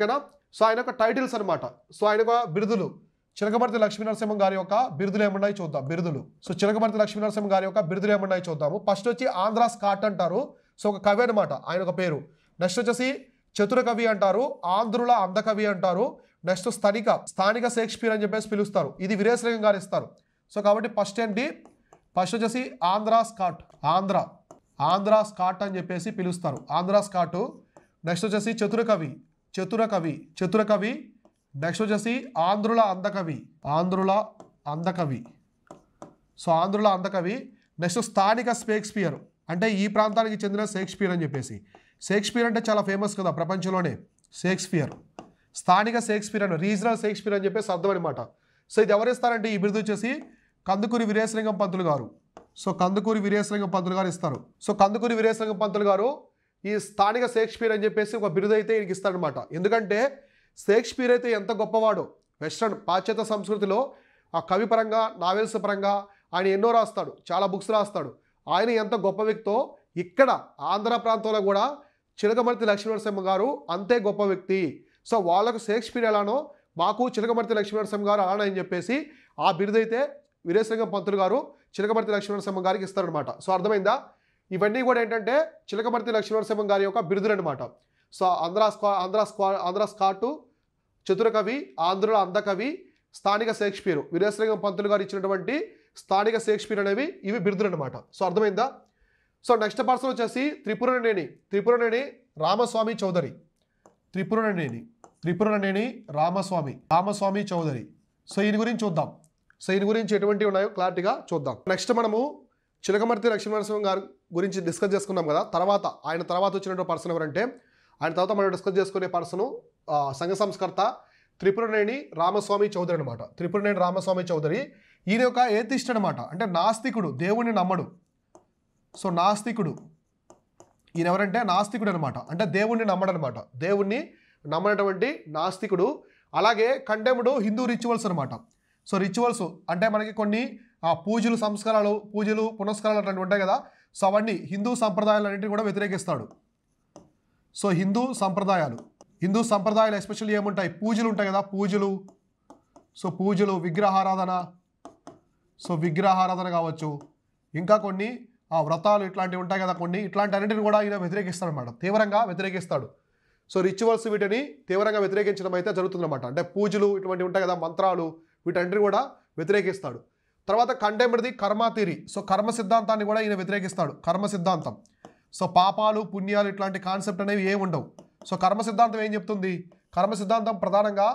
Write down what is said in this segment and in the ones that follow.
ఓకేనా. సో ఆయన యొక్క టైటిల్స్ అనమాట. సో ఆయన యొక్క బిరుదులు, చిలకమర్తి లక్ష్మీనరసింహ గారి యొక్క బిరుదులు ఏమన్నాయి చూద్దాం. బిరుదులు, సో చిలకమర్తి లక్ష్మీనరసింహ గారి యొక్క బిరుదులు ఏమన్నాయి చూద్దాము. ఫస్ట్ వచ్చి ఆంధ్ర స్కాట్ అంటారు, సో ఒక కవి అనమాట ఆయన ఒక పేరు. నెక్స్ట్ వచ్చేసి చతుర కవి అంటారు, ఆంధ్రుల అందకవి అంటారు. నెక్స్ట్ స్థానిక షేక్స్పియర్ అని చెప్పేసి పిలుస్తారు. ఇది వీరేశలింగం గారు ఇస్తారు. సో కాబట్టి ఫస్ట్ ఏంటి, ఫస్ట్ వచ్చేసి ఆంధ్ర స్కాట్, ఆంధ్ర స్కాట్ అని చెప్పేసి పిలుస్తారు, ఆంధ్ర స్కాటు. నెక్స్ట్ వచ్చేసి చతుర కవి. నెక్స్ట్ వచ్చేసి ఆంధ్రుల అందకవి, సో ఆంధ్రుల అందకవి. నెక్స్ట్ స్థానిక షేక్స్పియర్, అంటే ఈ ప్రాంతానికి చెందిన షేక్స్పియర్ అని చెప్పేసి. షేక్స్పియర్ అంటే చాలా ఫేమస్ కదా ప్రపంచంలోనే, షేక్స్పియర్. స్థానిక షేక్స్పియర్ అని, రీజనల్ షేక్స్పియర్ అని చెప్పేసి అర్థం అనమాట. సో ఇది ఎవరు ఇస్తారంటే ఈ బిరుదు వచ్చేసి కందుకూరి వీరేశలింగం పంతులు గారు. సో కందుకూరి వీరేశలింగం పంతులు గారు ఇస్తారు. సో కందుకూరి వీరేశలింగం పంతులు గారు ఈ స్థానిక షేక్స్పియర్ అని చెప్పేసి ఒక బిరుదు అయితే ఈయనకి ఇస్తారనమాట. ఎందుకంటే షేక్స్పియర్ అయితే ఎంత గొప్పవాడో, వెస్ట్రన్ పాశ్చాత్య సంస్కృతిలో ఆ కవి పరంగా, నావెల్స్ పరంగా ఆయన ఎన్నో రాస్తాడు, చాలా బుక్స్ రాస్తాడు. ఆయన ఎంత గొప్ప వ్యక్తో ఇక్కడ ఆంధ్ర ప్రాంతంలో కూడా చిలకమర్తి లక్ష్మీనరసింహ గారు అంతే గొప్ప వ్యక్తి. సో వాళ్ళకు షేక్స్పియర్ ఎలానో మాకు చిలకమర్తి లక్ష్మీనరసింహ గారు అలానే అని చెప్పేసి ఆ బిరుదు అయితే వీరేశలింగం పంతులు గారు చిలకమర్తి లక్ష్మీనరసింహ గారికి ఇస్తారనమాట. సో అర్థమైందా? ఇవన్నీ కూడా ఏంటంటే చిలకమర్తి లక్ష్మీనరసింహ గారి యొక్క బిరుదులు అనమాట. సో ఆంధ్ర స్కాటు, చతుర కవి, ఆంధ్రుల అందకవి, స్థానిక షేక్స్పియర్, వీరేశలింగం పంతులు గారు ఇచ్చినటువంటి స్థానిక షేక్స్పియర్ అనేవి ఇవి బిరుదులు అనమాట. సో అర్థమైందా? సో నెక్స్ట్ పర్సన్ వచ్చేసి త్రిపురనేని రామస్వామి చౌదరి. త్రిపురనేని రామస్వామి చౌదరి. సో ఈయన గురించి చూద్దాం. సో ఈయన గురించి ఎటువంటి ఉన్నాయో క్లారిటీగా చూద్దాం. నెక్స్ట్ మనము చిలకమర్తి లక్ష్మీనరసింహ గారి గురించి డిస్కస్ చేసుకున్నాం కదా. ఆయన తర్వాత వచ్చినటువంటి పర్సన్ ఎవరంటే, ఆయన తర్వాత మనం డిస్కస్ చేసుకునే పర్సను సంఘ సంస్కర్త త్రిపురనేని రామస్వామి చౌదరి అనమాట. త్రిపురనేని రామస్వామి చౌదరి ఈయన యొక్క ఏతిస్ట్ అనమాట, అంటే నాస్తికుడు, దేవుణ్ణి నమ్మడు. సో నాస్తికుడు, ఈయన ఎవరంటే నాస్తికుడు అనమాట, అంటే దేవుణ్ణి నమ్మడనమాట, దేవుణ్ణి నమ్మనటువంటి నాస్తికుడు. అలాగే కండెమ్డ్ హిందూ రిచువల్స్ అనమాట. సో రిచువల్స్ అంటే మనకి కొన్ని పూజలు పునస్కారాలు అట్లాంటివి ఉంటాయి కదా. సో అవన్నీ హిందూ సంప్రదాయాలన్నింటినీ కూడా వ్యతిరేకిస్తాడు. సో హిందూ సంప్రదాయాలు ఎస్పెషల్లీ ఏముంటాయి, పూజలు ఉంటాయి కదా, పూజలు విగ్రహారాధన కావచ్చు, ఇంకా కొన్ని వ్రతాలు ఇట్లాంటివి ఉంటాయి కదా, కొన్ని ఇట్లాంటి అన్నింటిని కూడా ఈయన వ్యతిరేకిస్తాడు అనమాట, తీవ్రంగా వ్యతిరేకిస్తాడు. సో రిచువల్స్ వీటిని తీవ్రంగా వ్యతిరేకించడం అయితే జరుగుతుందన్నమాట. అంటే పూజలు ఇటువంటివి ఉంటాయి కదా, మంత్రాలు, వీటన్నిటిని కూడా వ్యతిరేకిస్తాడు. తర్వాత కండెమ్డ్ది కర్మ థియరీ. సో కర్మ సిద్ధాంతాన్ని కూడా ఈయన వ్యతిరేకిస్తాడు, కర్మ సిద్ధాంతం. సో పాపాలు పుణ్యాలు ఇట్లాంటి కాన్సెప్ట్ అనేవి ఏమి ఉండవు. సో కర్మ సిద్ధాంతం ఏం చెప్తుంది, కర్మ సిద్ధాంతం ప్రధానంగా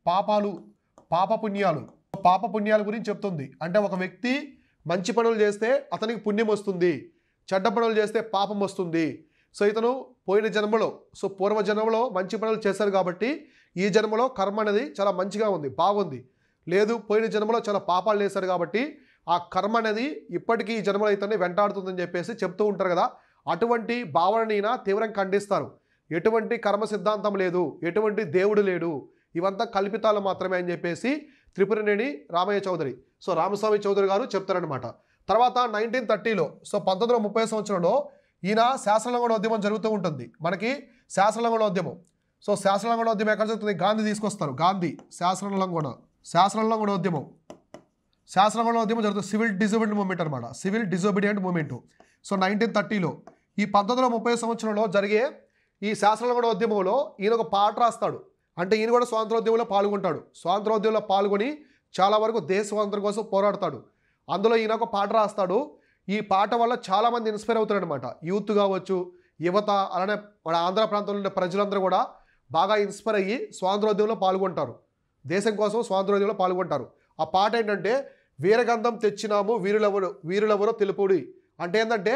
పాప పుణ్యాల గురించి చెప్తుంది. అంటే ఒక వ్యక్తి మంచి పనులు చేస్తే అతనికి పుణ్యం వస్తుంది, చెడ్డ పనులు చేస్తే పాపం వస్తుంది. సో ఇతను పోయిన జన్మలో, సో పూర్వ జన్మలో మంచి పనులు చేశారు కాబట్టి ఈ జన్మలో కర్మ అనేది చాలా మంచిగా ఉంది, బాగుంది. లేదు పోయిన జన్మలో చాలా పాపాలు చేశారు కాబట్టి ఆ కర్మ అనేది ఇప్పటికీ ఈ జన్మలో ఇతన్ని వెంటాడుతుందని చెప్పేసి చెప్తూ ఉంటారు కదా. అటువంటి భావనని తీవ్రంగా ఖండిస్తారు. ఎటువంటి కర్మ సిద్ధాంతం లేదు, ఎటువంటి దేవుడు లేడు, ఇవంతా కల్పితాలు మాత్రమే అని చెప్పేసి త్రిపురనేని రామస్వామి చౌదరి గారు చెప్తారనమాట. తర్వాత 1930లో, సో 1930 సంవత్సరంలో ఈయన శాసనలంఘన ఉద్యమం జరుగుతూ ఉంటుంది. మనకి శాసనలంఘన ఉద్యమం. సో శాసనలంఘన ఉద్యమం ఎక్కడ జరుగుతుంది, గాంధీ తీసుకొస్తారు. గాంధీ శాసనలంఘన ఉద్యమం జరుగుతుంది. సివిల్ డిజోబిడియంట్ మూవ్మెంట్ అనమాట, సివిల్ డిజోబిడియంట్ మూవ్మెంట్. సో 1930లో ఈ 1930 సంవత్సరంలో జరిగే ఈ శాసనలంఘన ఉద్యమంలో ఈయన ఒక పాట రాస్తాడు. అంటే ఈయన కూడా స్వాతంత్రోద్యమంలో పాల్గొంటాడు. స్వాతంత్రోద్యమంలో పాల్గొని చాలా వరకు దేశ స్వాతంత్రం కోసం పోరాడతాడు. అందులో ఈయన ఒక పాట రాస్తాడు. ఈ పాట వల్ల చాలామంది ఇన్స్పైర్ అవుతారనమాట. యూత్ కావచ్చు, యువత, అలానే మన ఆంధ్ర ప్రాంతంలో ఉండే ప్రజలందరూ కూడా బాగా ఇన్స్పైర్ అయ్యి స్వాతంత్రోద్యమంలో పాల్గొంటారు, దేశం కోసం స్వాతంత్రోద్యమంలో పాల్గొంటారు. ఆ పాట ఏంటంటే వీరగంధం తెచ్చినాము వీరులెవరో తెలుపుడి. అంటే ఏంటంటే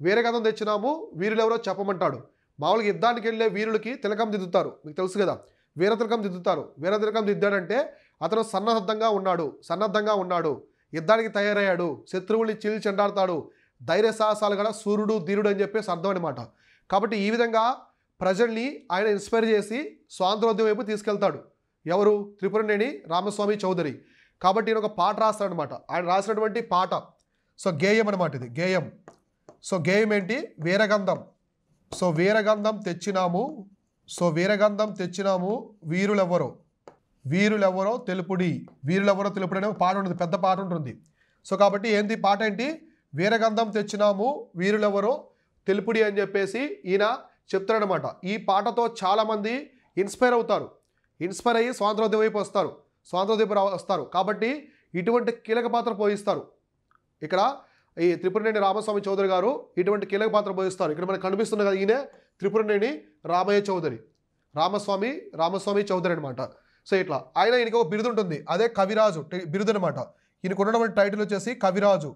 వీరగంధం తెచ్చినాము వీరులెవరో చెప్పమంటాడు. మామూలుగా యుద్ధానికి వెళ్ళే వీరులకి తిలకం దిద్దుతారు, మీకు తెలుసు కదా, వీర తిలకం దిద్దుతారు. వీర తిలకం దిద్దాడంటే అతను సన్నద్ధంగా ఉన్నాడు, యుద్ధానికి తయారయ్యాడు, శత్రువుల్ని చీల్చి చెండాడతాడు, ధైర్య సాహసాలు గల సూర్యుడు ధీరుడు అని చెప్పేసి అర్థం అనమాట. కాబట్టి ఈ విధంగా ప్రజల్ని ఆయన ఇన్స్పైర్ చేసి స్వాతంత్రోద్యమం వైపు తీసుకెళ్తాడు. ఎవరు, త్రిపురనేని రామస్వామి చౌదరి. కాబట్టి ఈయన ఒక పాట రాస్తాడనమాట. ఆయన రాసినటువంటి పాట, సో గేయం అనమాట, ఇది గేయం. సో గేయం ఏంటి, వీరగంధం. సో వీరగంధం తెచ్చినాము సో వీరగంధం తెచ్చినాము వీరులెవరో తెలుపుడి. వీరులెవరో తెలుపుడి అనే పాట ఉంటుంది, పెద్ద పాట ఉంటుంది. సో కాబట్టి ఏంటి పాట ఏంటి? వీరగంధం తెచ్చినాము వీరులెవరో తెలుపుడి అని చెప్పేసి ఈయన చెప్తారనమాట. ఈ పాటతో చాలామంది ఇన్స్పైర్ అవుతారు, ఇన్స్పైర్ అయ్యి స్వాతంత్రోద్యమ వైపు వస్తారు. కాబట్టి ఇటువంటి కీలక పాత్ర పోషిస్తారు. ఇక్కడ ఈ త్రిపురనేని రామస్వామి చౌదరి గారు ఇటువంటి కీలక పాత్ర పోషిస్తారు. ఇక్కడ మనకు కనిపిస్తుంది కదా, ఈయన త్రిపురనేని రామస్వామి చౌదరి అనమాట. సో ఇట్లా ఈయనకి ఒక బిరుదు ఉంటుంది, అదే కవిరాజు బిరుదు అనమాట. ఈయనకు ఉన్నటువంటి టైటిల్ వచ్చేసి కవిరాజు.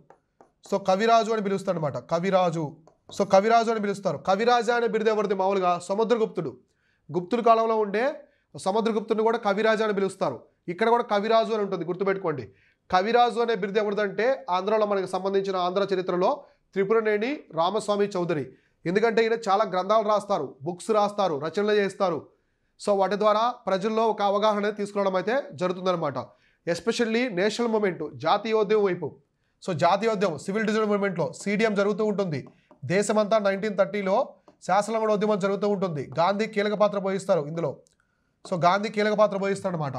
సో కవిరాజు అని పిలుస్తాడు అనమాట, కవిరాజు అని పిలుస్తారు. కవిరాజా అనే బిరుదు ఎవరిది? మామూలుగా గుప్తుల కాలంలో ఉండే సముద్రగుప్తుని కూడా కవిరాజు అని పిలుస్తారు. ఇక్కడ కూడా కవిరాజు అని ఉంటుంది, గుర్తుపెట్టుకోండి. కవిరాజు అనే బిరుదు ఎవరిదంటే ఆంధ్రలో మనకు సంబంధించిన ఆంధ్ర చరిత్రలో త్రిపురనేని రామస్వామి చౌదరి. ఎందుకంటే ఈయన చాలా గ్రంథాలు రాస్తారు, బుక్స్ రాస్తారు, రచనలు చేస్తారు. సో వాటి ద్వారా ప్రజల్లో ఒక అవగాహన అనేది తీసుకురావడం అయితే జరుగుతుందన్నమాట. ఎస్పెషల్లీ నేషనల్ మూమెంట్, జాతీయోద్యమం వైపు. సో జాతీయోద్యమం, సివిల్ డిజైన్ మూమెంట్లో CDM జరుగుతూ ఉంటుంది. దేశమంతా 1930లో శాసనగణ ఉద్యమం జరుగుతూ ఉంటుంది. గాంధీ కీలక పాత్ర పోషిస్తారు ఇందులో. సో గాంధీ కీలక పాత్ర పోషిస్తాడనమాట.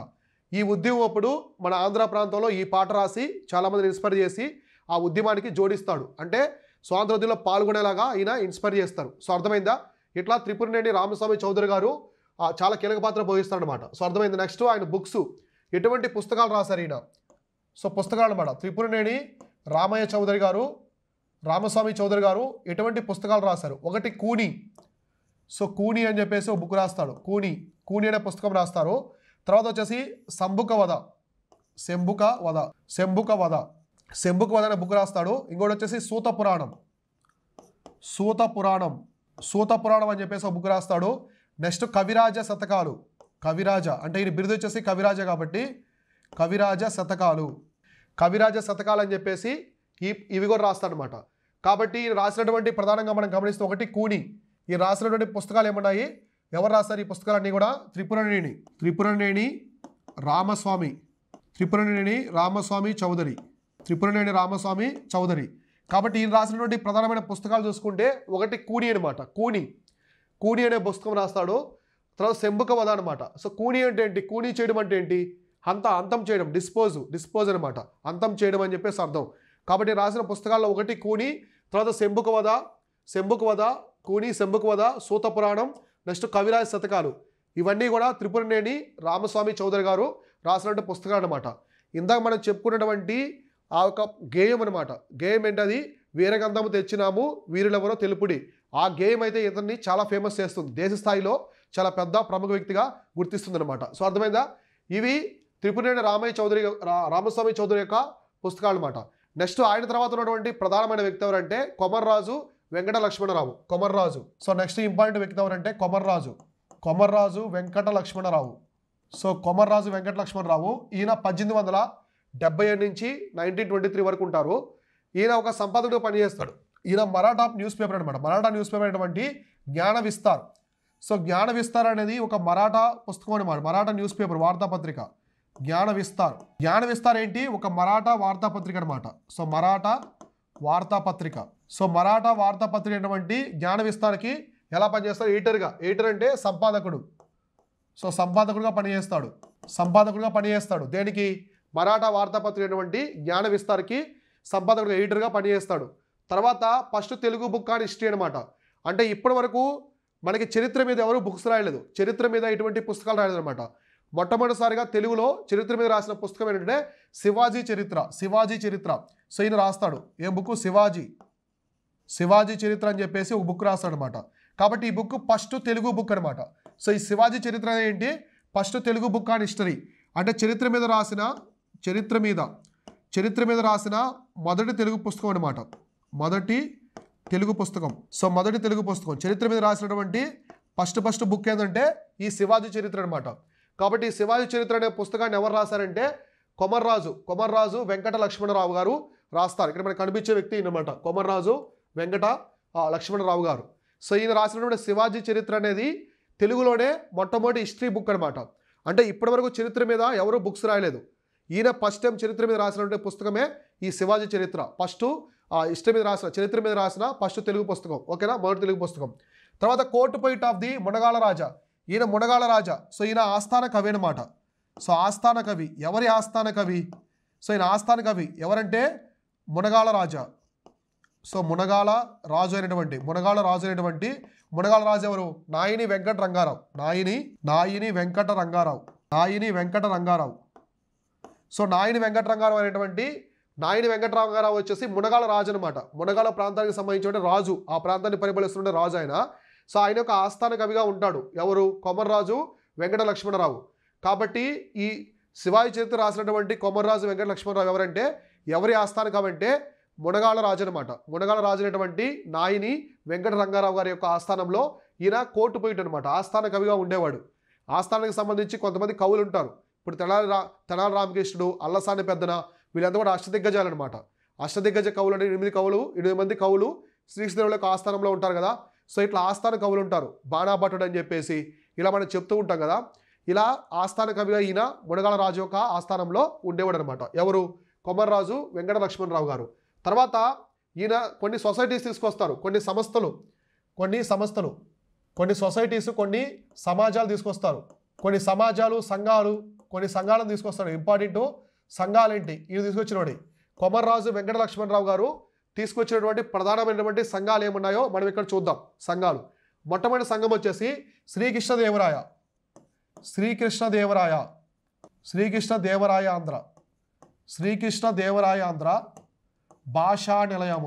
ఈ ఉద్యమం అప్పుడు మన ఆంధ్ర ప్రాంతంలో ఈ పాట రాసి చాలామందిని ఇన్స్పైర్ చేసి ఆ ఉద్యమానికి జోడిస్తాడు. అంటే స్వాతంత్రోద్యమంలో పాల్గొనేలాగా ఈయన ఇన్స్పైర్ చేస్తారు. సో అర్థమైందా? ఇట్లా త్రిపురనేని రామస్వామి చౌదరి గారు చాలా కీలక పాత్ర పోషిస్తాడనమాట. సో అర్థమైంది. నెక్స్ట్ ఆయన బుక్స్, ఎటువంటి పుస్తకాలు రాశారు ఈయన? సో పుస్తకాలు అనమాట. త్రిపురనేని రామస్వామి చౌదరి గారు ఎటువంటి పుస్తకాలు రాశారు? ఒకటి కూని. సో కూని అని చెప్పేసి ఒక బుక్ రాస్తాడు. కూని అనే పుస్తకం రాస్తారు. తర్వాత వచ్చేసి శంభుక వధ అనే బుక్ రాస్తాడు. ఇంకోటి వచ్చేసి సూత పురాణం అని చెప్పేసి ఒక బుక్ రాస్తాడు. నెక్స్ట్ కవిరాజ శతకాలు. కవిరాజ అంటే ఈయన బిరుదు వచ్చేసి కవిరాజ కాబట్టి కవిరాజ శతకాలు అని చెప్పేసి ఇవి కూడా రాస్తాడనమాట. కాబట్టి ఈయన రాసినటువంటి ప్రధానంగా మనం గమనిస్తే ఒకటి కూని. ఈ రాసినటువంటి పుస్తకాలు ఏమన్నాయి? ఎవరు రాస్తారు ఈ పుస్తకాలన్నీ కూడా? త్రిపురనేని రామస్వామి చౌదరి. కాబట్టి ఈయన రాసినటువంటి ప్రధానమైన పుస్తకాలు చూసుకుంటే ఒకటి కూని అనమాట. కూని అనే పుస్తకం రాస్తాడు. తర్వాత శంభుక వధ అనమాట. సో కూని అంటే ఏంటి? కూని చేయడం అంటే ఏంటి? అంతం చేయడం, డిస్పోజ్ అనమాట. అంతం చేయడం అని చెప్పేసి అర్థం. కాబట్టి రాసిన పుస్తకాల్లో ఒకటి కూని, తర్వాత శంభుక వధ, సూత పురాణం, నెక్స్ట్ కవిరాజ శతకాలు. ఇవన్నీ కూడా త్రిపురనేని రామస్వామి చౌదరి గారు రాసినటువంటి పుస్తకాలు అనమాట. ఇందాక మనం చెప్పుకున్నటువంటి ఆ ఒక గేయం అనమాట. గేయం ఏంటది? వీరగంధము తెచ్చినాము వీరులెవరో తెలుపుడి. ఆ గేయం అయితే ఇతన్ని చాలా ఫేమస్ చేస్తుంది, దేశ స్థాయిలో చాలా పెద్ద ప్రముఖ వ్యక్తిగా గుర్తిస్తుంది అనమాట. సో అర్థమైందా? ఇవి త్రిపురనేని రామస్వామి చౌదరి యొక్క పుస్తకాలు అనమాట. నెక్స్ట్ ఆయన తర్వాత ఉన్నటువంటి ప్రధానమైన వ్యక్తి ఎవరంటే Komarraju Venkata Lakshmanarao. So next important వ్యక్తి ఎవరంటే కొమర్రాజు వెంకట లక్ష్మణరావు. సో కొమర్రాజు వెంకట లక్ష్మణరావు ఈయన 1877 నుంచి 1923 వరకు ఉంటారు. ఈయన ఒక సంపాదకుడిగా పనిచేస్తాడు. ఈయన మరాఠా న్యూస్ పేపర్ అనమాట. మరాఠా న్యూస్ పేపర్ అనేటువంటి జ్ఞాన విస్తార్. సో జ్ఞాన విస్తార్ అనేది ఒక మరాఠా పుస్తకం అనమాట. మరాఠా న్యూస్ పేపర్, వార్తాపత్రిక. జ్ఞాన విస్తార్ ఏంటి? ఒక మరాఠా వార్తాపత్రిక అనమాట. సో మరాఠా వార్తాపత్రిక అనేటువంటి జ్ఞాన విస్తార్కి ఎలా పనిచేస్తారు? ఎడిటర్ అంటే సంపాదకుడు. సో సంపాదకుడుగా పనిచేస్తాడు. దేనికి? మరాఠా వార్తాపత్రిక అనేటువంటి జ్ఞాన విస్తార్కి సంపాదకుడుగా, ఎడిటర్గా పనిచేస్తాడు. తర్వాత first Telugu book on history అనమాట. అంటే ఇప్పటి వరకు మనకి చరిత్ర మీద ఎవరు బుక్స్ రాయలేదు, చరిత్ర మీద ఇటువంటి పుస్తకాలు రాయలేదు అనమాట. మొట్టమొదటిసారిగా తెలుగులో చరిత్ర మీద రాసిన పుస్తకం ఏంటంటే శివాజీ చరిత్ర. సో ఈయన రాస్తాడు ఏం బుక్? శివాజీ చరిత్ర అని చెప్పేసి ఒక బుక్ రాస్తాడు అనమాట. కాబట్టి ఈ బుక్ ఫస్ట్ తెలుగు బుక్ అనమాట. సో ఈ శివాజీ చరిత్ర ఏంటి? First Telugu book on history. అంటే చరిత్ర మీద రాసిన మొదటి తెలుగు పుస్తకం అనమాట. మొదటి తెలుగు పుస్తకం. చరిత్ర మీద రాసినటువంటి ఫస్ట్ బుక్ ఏంటంటే ఈ శివాజీ చరిత్ర అనమాట. కాబట్టి ఈ శివాజీ చరిత్ర అనే పుస్తకాన్ని ఎవరు రాశారంటే కొమర్రాజు వెంకట లక్ష్మణరావు గారు రాస్తారు. ఇక్కడ మనకు కనిపించే వ్యక్తి అనమాట, కొమర్రాజు వెంకట లక్ష్మణరావు గారు. సో ఈయన రాసినటువంటి శివాజీ చరిత్ర అనేది తెలుగులోనే మొట్టమొదటి హిస్టరీ బుక్ అనమాట. అంటే ఇప్పటివరకు చరిత్ర మీద ఎవరు బుక్స్ రాయలేదు. ఈయన ఫస్ట్ టైం చరిత్ర మీద రాసినటువంటి పుస్తకమే ఈ శివాజీ చరిత్ర. చరిత్ర మీద రాసిన ఫస్ట్ తెలుగు పుస్తకం. ఓకేనా? మొదటి తెలుగు పుస్తకం. తర్వాత court fight of the Munagala Raja. ఈయన మునగాల రాజా. సో ఈయన ఆస్థాన కవి అనమాట. సో ఆస్థాన కవి ఎవరి ఆస్థాన కవి? సో ఈయన ఆస్థాన కవి ఎవరంటే మునగాల రాజా. సో మునగాల రాజు అయినటువంటి మునగాల రాజు ఎవరు? నాయిని వెంకట రంగారావు. నాయిని వెంకట రంగారావు. సో నాయిని వెంకటరంగారావు అనేటువంటి నాయిని వెంకటరంగారావు వచ్చేసి మునగాల రాజు అనమాట. మునగాల ప్రాంతానికి సంబంధించిన రాజు, ఆ ప్రాంతాన్ని పరిపాలిస్తున్న రాజు ఆయన. సో ఆయన ఒక ఆస్థాన కవిగా ఉంటాడు. ఎవరు? కొమర్రాజు వెంకట లక్ష్మణరావు. కాబట్టి ఈ శివాజీ చరిత్ర రాసినటువంటి కొమర్రాజు వెంకట లక్ష్మణరావు ఎవరంటే ఎవరి ఆస్థాన కవి అంటే మునగాల రాజు అనమాట. మునగాల రాజు అనేటువంటి నాయిని వెంకట రంగారావు గారి యొక్క ఆస్థానంలో ఈయన కోర్టు పోయిట్ అనమాట. ఆస్థాన కవిగా ఉండేవాడు. ఆస్థానానికి సంబంధించి కొంతమంది కవులు ఉంటారు. ఇప్పుడు తెనాలి రామకృష్ణుడు, అల్లసాని పెద్దన, వీళ్ళంతా కూడా అష్టదిగ్గజాలు అనమాట. అష్టదిగ్గజ కవులు అంటే 8 మంది కవులు శ్రీకృష్ణదేవుల యొక్క ఆస్థానంలో ఉంటారు కదా. సో ఇట్లా ఆస్థాన కవులు ఉంటారు. బాణాభట్టుడు అని చెప్పేసి ఇలా మనం చెప్తూ ఉంటాం కదా. ఇలా ఆస్థాన కవిగా ఈయన మునగాల రాజు యొక్క ఆస్థానంలో ఉండేవాడు అనమాట. ఎవరు? కొమర్రాజు వెంకట లక్ష్మణరావు గారు. తర్వాత ఈయన కొన్ని సొసైటీస్ తీసుకొస్తారు. కొన్ని సొసైటీస్, కొన్ని సమాజాలు తీసుకొస్తారు. కొన్ని సమాజాలు, సంఘాలు, కొన్ని సంఘాలను తీసుకొస్తాడు. ఇంపార్టెంట్ సంఘాలు ఏంటి? ఈయన తీసుకొచ్చినవాడి కొమర్రాజు వెంకట లక్ష్మణరావు గారు తీసుకొచ్చినటువంటి ప్రధానమైనటువంటి సంఘాలు ఏమున్నాయో మనం ఇక్కడ చూద్దాం. సంఘాలు మొట్టమొదటి సంఘం వచ్చేసి శ్రీకృష్ణదేవరాయ ఆంధ్ర భాషా నిలయం.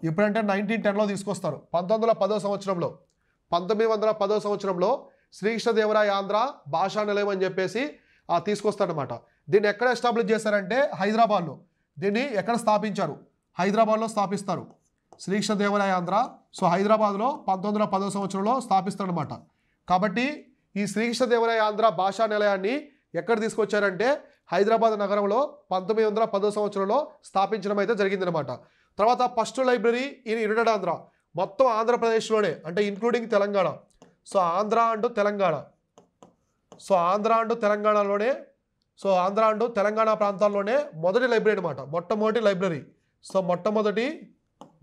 ఎప్పుడంటే 1910లో తీసుకొస్తారు. 1910 సంవత్సరంలో శ్రీకృష్ణదేవరాయ ఆంధ్ర భాషా నిలయం అని చెప్పేసి తీసుకొస్తాడనమాట. దీన్ని ఎక్కడ ఎస్టాబ్లిష్ చేశారంటే హైదరాబాద్లో. దీన్ని ఎక్కడ స్థాపించారు? హైదరాబాద్లో స్థాపిస్తారు శ్రీకృష్ణదేవరాయ ఆంధ్ర. సో హైదరాబాద్లో 1910 సంవత్సరంలో స్థాపిస్తాడనమాట. కాబట్టి ఈ శ్రీకృష్ణదేవరాయ ఆంధ్ర భాషా నిలయాన్ని ఎక్కడ తీసుకొచ్చారంటే హైదరాబాద్ నగరంలో 1910 సంవత్సరంలో స్థాపించడం అయితే జరిగిందనమాట. తర్వాత first library in united Andhra, మొత్తం ఆంధ్రప్రదేశ్లోనే, అంటే including Telangana. So Andhra and Telangana ప్రాంతాల్లోనే మొదటి లైబ్రరీ అనమాట. మొట్టమొదటి లైబ్రరీ. సో మొట్టమొదటి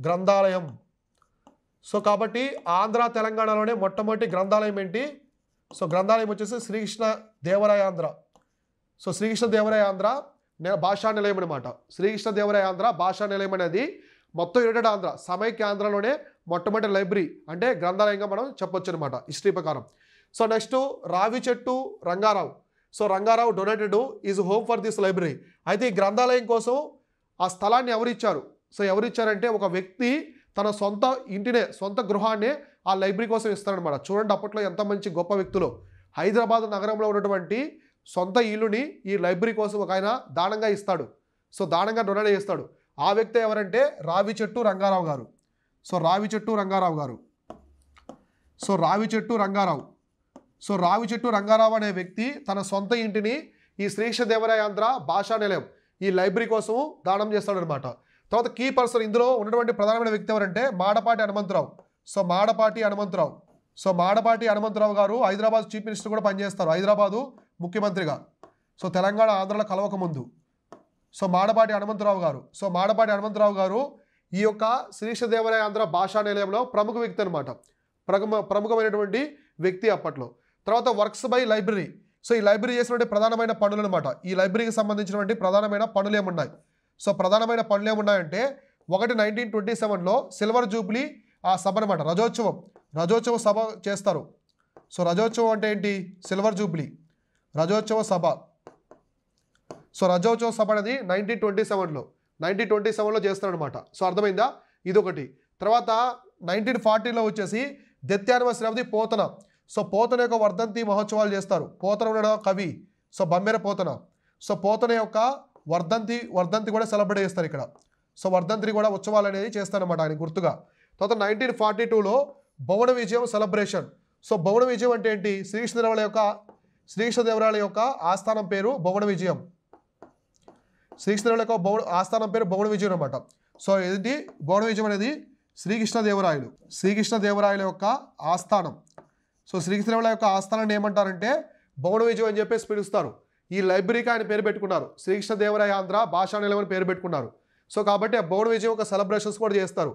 గ్రంథాలయం. సో కాబట్టి ఆంధ్ర తెలంగాణలోనే మొట్టమొదటి గ్రంథాలయం ఏంటి? సో గ్రంథాలయం వచ్చేసి శ్రీకృష్ణదేవరాయ ఆంధ్ర. సో శ్రీకృష్ణదేవరాయ ఆంధ్ర భాషా నిలయం అనమాట. శ్రీకృష్ణదేవరాయ ఆంధ్ర భాషా నిలయం అనేది మొత్తం యునైటెడ్ ఆంధ్ర, సమైక్య ఆంధ్రలోనే మొట్టమొదటి లైబ్రరీ అంటే గ్రంథాలయంగా మనం చెప్పొచ్చు అనమాట హిస్టరీ ప్రకారం. So next Ravichettu Rangarao. So Rangarao donated is home for this library. అయితే ఈ గ్రంథాలయం కోసం ఆ స్థలాన్ని ఎవరిచ్చారు? సో ఎవరిచ్చారంటే ఒక వ్యక్తి తన సొంత ఇంటినే, సొంత గృహాన్నే ఆ లైబ్రరీ కోసం ఇస్తారనమాట. చూడండి అప్పట్లో ఎంత మంచి గొప్ప వ్యక్తులు. హైదరాబాద్ నగరంలో ఉన్నటువంటి సొంత ఇల్లుని ఈ లైబ్రరీ కోసం ఒక ఆయన దానంగా ఇస్తాడు. సో దానంగా డొనేట్ చేస్తాడు. ఆ వ్యక్తి ఎవరంటే రావిచెట్టు రంగారావు గారు. సో రావిచెట్టు రంగారావు అనే వ్యక్తి తన సొంత ఇంటిని ఈ శ్రీకృష్ణదేవరాయ ఆంధ్ర భాషా నిలయం ఈ లైబ్రరీ కోసం దానం చేస్తాడనమాట. తర్వాత కీ పర్సన్ ఇందులో ఉన్నటువంటి ప్రధానమైన వ్యక్తి ఎవరంటే మాడపాటి హనుమంతరావు. సో మాడపాటి హనుమంతరావు గారు హైదరాబాద్ చీఫ్ మినిస్టర్ కూడా పనిచేస్తారు, హైదరాబాదు ముఖ్యమంత్రిగా. సో తెలంగాణ ఆంధ్రలో కలవక ముందు. సో మాడపాటి హనుమంతరావు గారు ఈ యొక్క శ్రీకృష్ణదేవరాయ ఆంధ్ర భాషా నిలయంలో ప్రముఖ వ్యక్తి అనమాట. ప్రముఖమైనటువంటి వ్యక్తి అప్పట్లో. తర్వాత వర్క్స్ బై లైబ్రరీ. సో ఈ లైబ్రరీ చేసినటువంటి ప్రధానమైన పనులు అనమాట. ఈ లైబ్రరీకి సంబంధించినటువంటి ప్రధానమైన పనులు ఏమున్నాయి? సో ప్రధానమైన పనులు ఏమున్నాయంటే, ఒకటి 1927లో సిల్వర్ జూబ్లీ ఆ సభ అనమాట, రజోత్సవ సభ చేస్తారు. సో రజోత్సవం అంటే ఏంటి? సిల్వర్ జూబ్లీ రజోత్సవ సభ. సో రజోత్సవ సభ అనేది 1927లో చేస్తారనమాట. సో అర్థమైందా? ఇదొకటి. తర్వాత 1940లో వచ్చేసి death anniversary of the Potana. So Potana యొక్క వర్ధంతి మహోత్సవాలు చేస్తారు. పోతన ఉన్న కవి సో బమ్మెర పోతన. సో పోతన యొక్క వర్ధంతి కూడా సెలబ్రేట్ చేస్తారు ఇక్కడ. సో వర్ధంతి కూడా ఉత్సవాలు అనేది చేస్తారనమాట ఆయన గుర్తుగా. తర్వాత 1942లో భువన విజయం సెలబ్రేషన్. సో భువన విజయం అంటే ఏంటి? శ్రీకృష్ణదేవరాయల యొక్క ఆస్థానం పేరు భువన విజయం. శ్రీకృష్ణదేవరాయల యొక్క ఆస్థానం పేరు భువన విజయం అనమాట. సో ఏంటి భువన విజయం అనేది? శ్రీకృష్ణదేవరాయల యొక్క ఆస్థానం. సో శ్రీకృష్ణదేవరాయల యొక్క ఆస్థానాన్ని ఏమంటారంటే భువన విజయం అని చెప్పేసి పిలుస్తారు. ఈ లైబ్రరీకి ఆయన పేరు పెట్టుకున్నారు, శ్రీకృష్ణదేవరాయ ఆంధ్ర భాషా నిలయం అని పేరు పెట్టుకున్నారు. సో కాబట్టి ఆ భువన విజయం యొక్క సెలబ్రేషన్స్ కూడా చేస్తారు.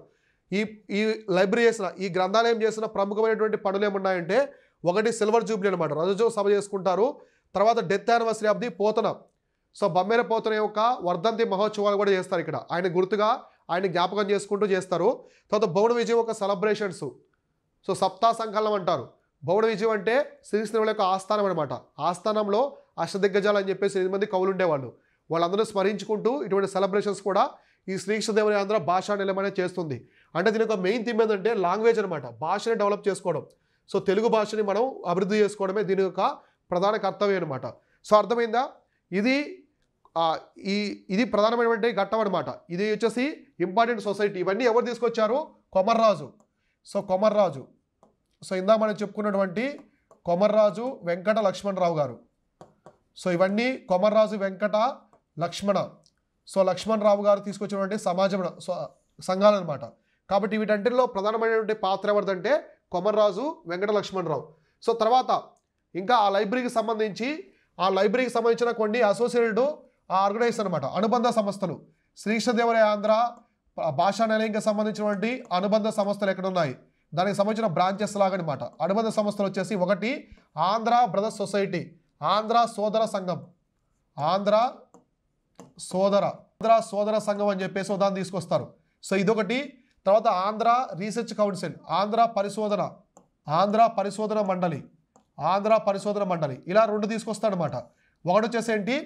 ఈ ఈ లైబ్రరీ చేసిన ఈ గ్రంథాలయం చేసిన ప్రముఖమైనటువంటి పనులు ఏమున్నాయంటే, ఒకటి సిల్వర్ జూబ్లీ అనమాట, రజతోత్సవ సభ చేసుకుంటారు. తర్వాత death anniversary of the Potana, so Bammera Potana యొక్క వర్ధంతి మహోత్సవాలు కూడా చేస్తారు ఇక్కడ. ఆయన గుర్తుగా ఆయన జ్ఞాపకం చేసుకుంటూ చేస్తారు. తర్వాత బౌణ విజయం ఒక సెలబ్రేషన్స్, సో సప్తా సంకలనం అంటారు. బౌణ విజయం అంటే శ్రీకృష్ణుల యొక్క ఆస్థానం అనమాట. ఆస్థానంలో అష్టదిగ్గజాలు అని చెప్పేసి 8 మంది కవులు ఉండేవాళ్ళు. వాళ్ళందరూ స్మరించుకుంటూ ఇటువంటి సెలబ్రేషన్స్ కూడా ఈ శ్రీకృష్ణదేవరాయ భాషా నిలయం అనేది చేస్తుంది. అంటే దీని యొక్క మెయిన్ థీమ్ ఏంటంటే లాంగ్వేజ్ అనమాట, భాషని డెవలప్ చేసుకోవడం. సో తెలుగు భాషని మనం అభివృద్ధి చేసుకోవడమే దీని యొక్క ప్రధాన కర్తవ్యం అనమాట. సో అర్థమైందా? ఇది ప్రధానమైనటువంటి ఘట్టం అనమాట. ఇది వచ్చేసి ఇంపార్టెంట్ సొసైటీ. ఇవన్నీ ఎవరు తీసుకొచ్చారు? కొమర్రాజు. సో కొమర్రాజు, సో ఇందా మనం చెప్పుకున్నటువంటి కొమర్రాజు వెంకట లక్ష్మణరావు గారు. సో ఇవన్నీ కొమర్రాజు వెంకట లక్ష్మణ, సో లక్ష్మణరావు గారు తీసుకొచ్చినటువంటి సమాజం సంఘాలు అనమాట. కాబట్టి వీటంటిలో ప్రధానమైనటువంటి పాత్ర ఎవరిదంటే కొమర్రాజు వెంకట లక్ష్మణరావు. సో తర్వాత ఇంకా ఆ లైబ్రరీకి సంబంధించిన కొన్ని అసోసియేటెడ్ ఆర్గనైజేషన్ అనమాట, అనుబంధ సంస్థలు. శ్రీకృష్ణదేవరాయ ఆంధ్ర భాషా నిలయంకి సంబంధించినటువంటి అనుబంధ సంస్థలు ఎక్కడ ఉన్నాయి, దానికి సంబంధించిన బ్రాంచెస్ లాగా అనమాట. అనుబంధ సంస్థలు వచ్చేసి ఒకటి ఆంధ్ర బ్రదర్స్ సొసైటీ, ఆంధ్ర సోదర సంఘం, ఆంధ్ర సోదర సంఘం అని చెప్పేసి దాన్ని తీసుకొస్తారు. సో ఇదొకటి. తర్వాత ఆంధ్ర రీసెర్చ్ కౌన్సిల్, ఆంధ్ర పరిశోధన మండలి, ఇలా 2 తీసుకొస్తారనమాట. ఒకటి వచ్చేసి ఏంటి,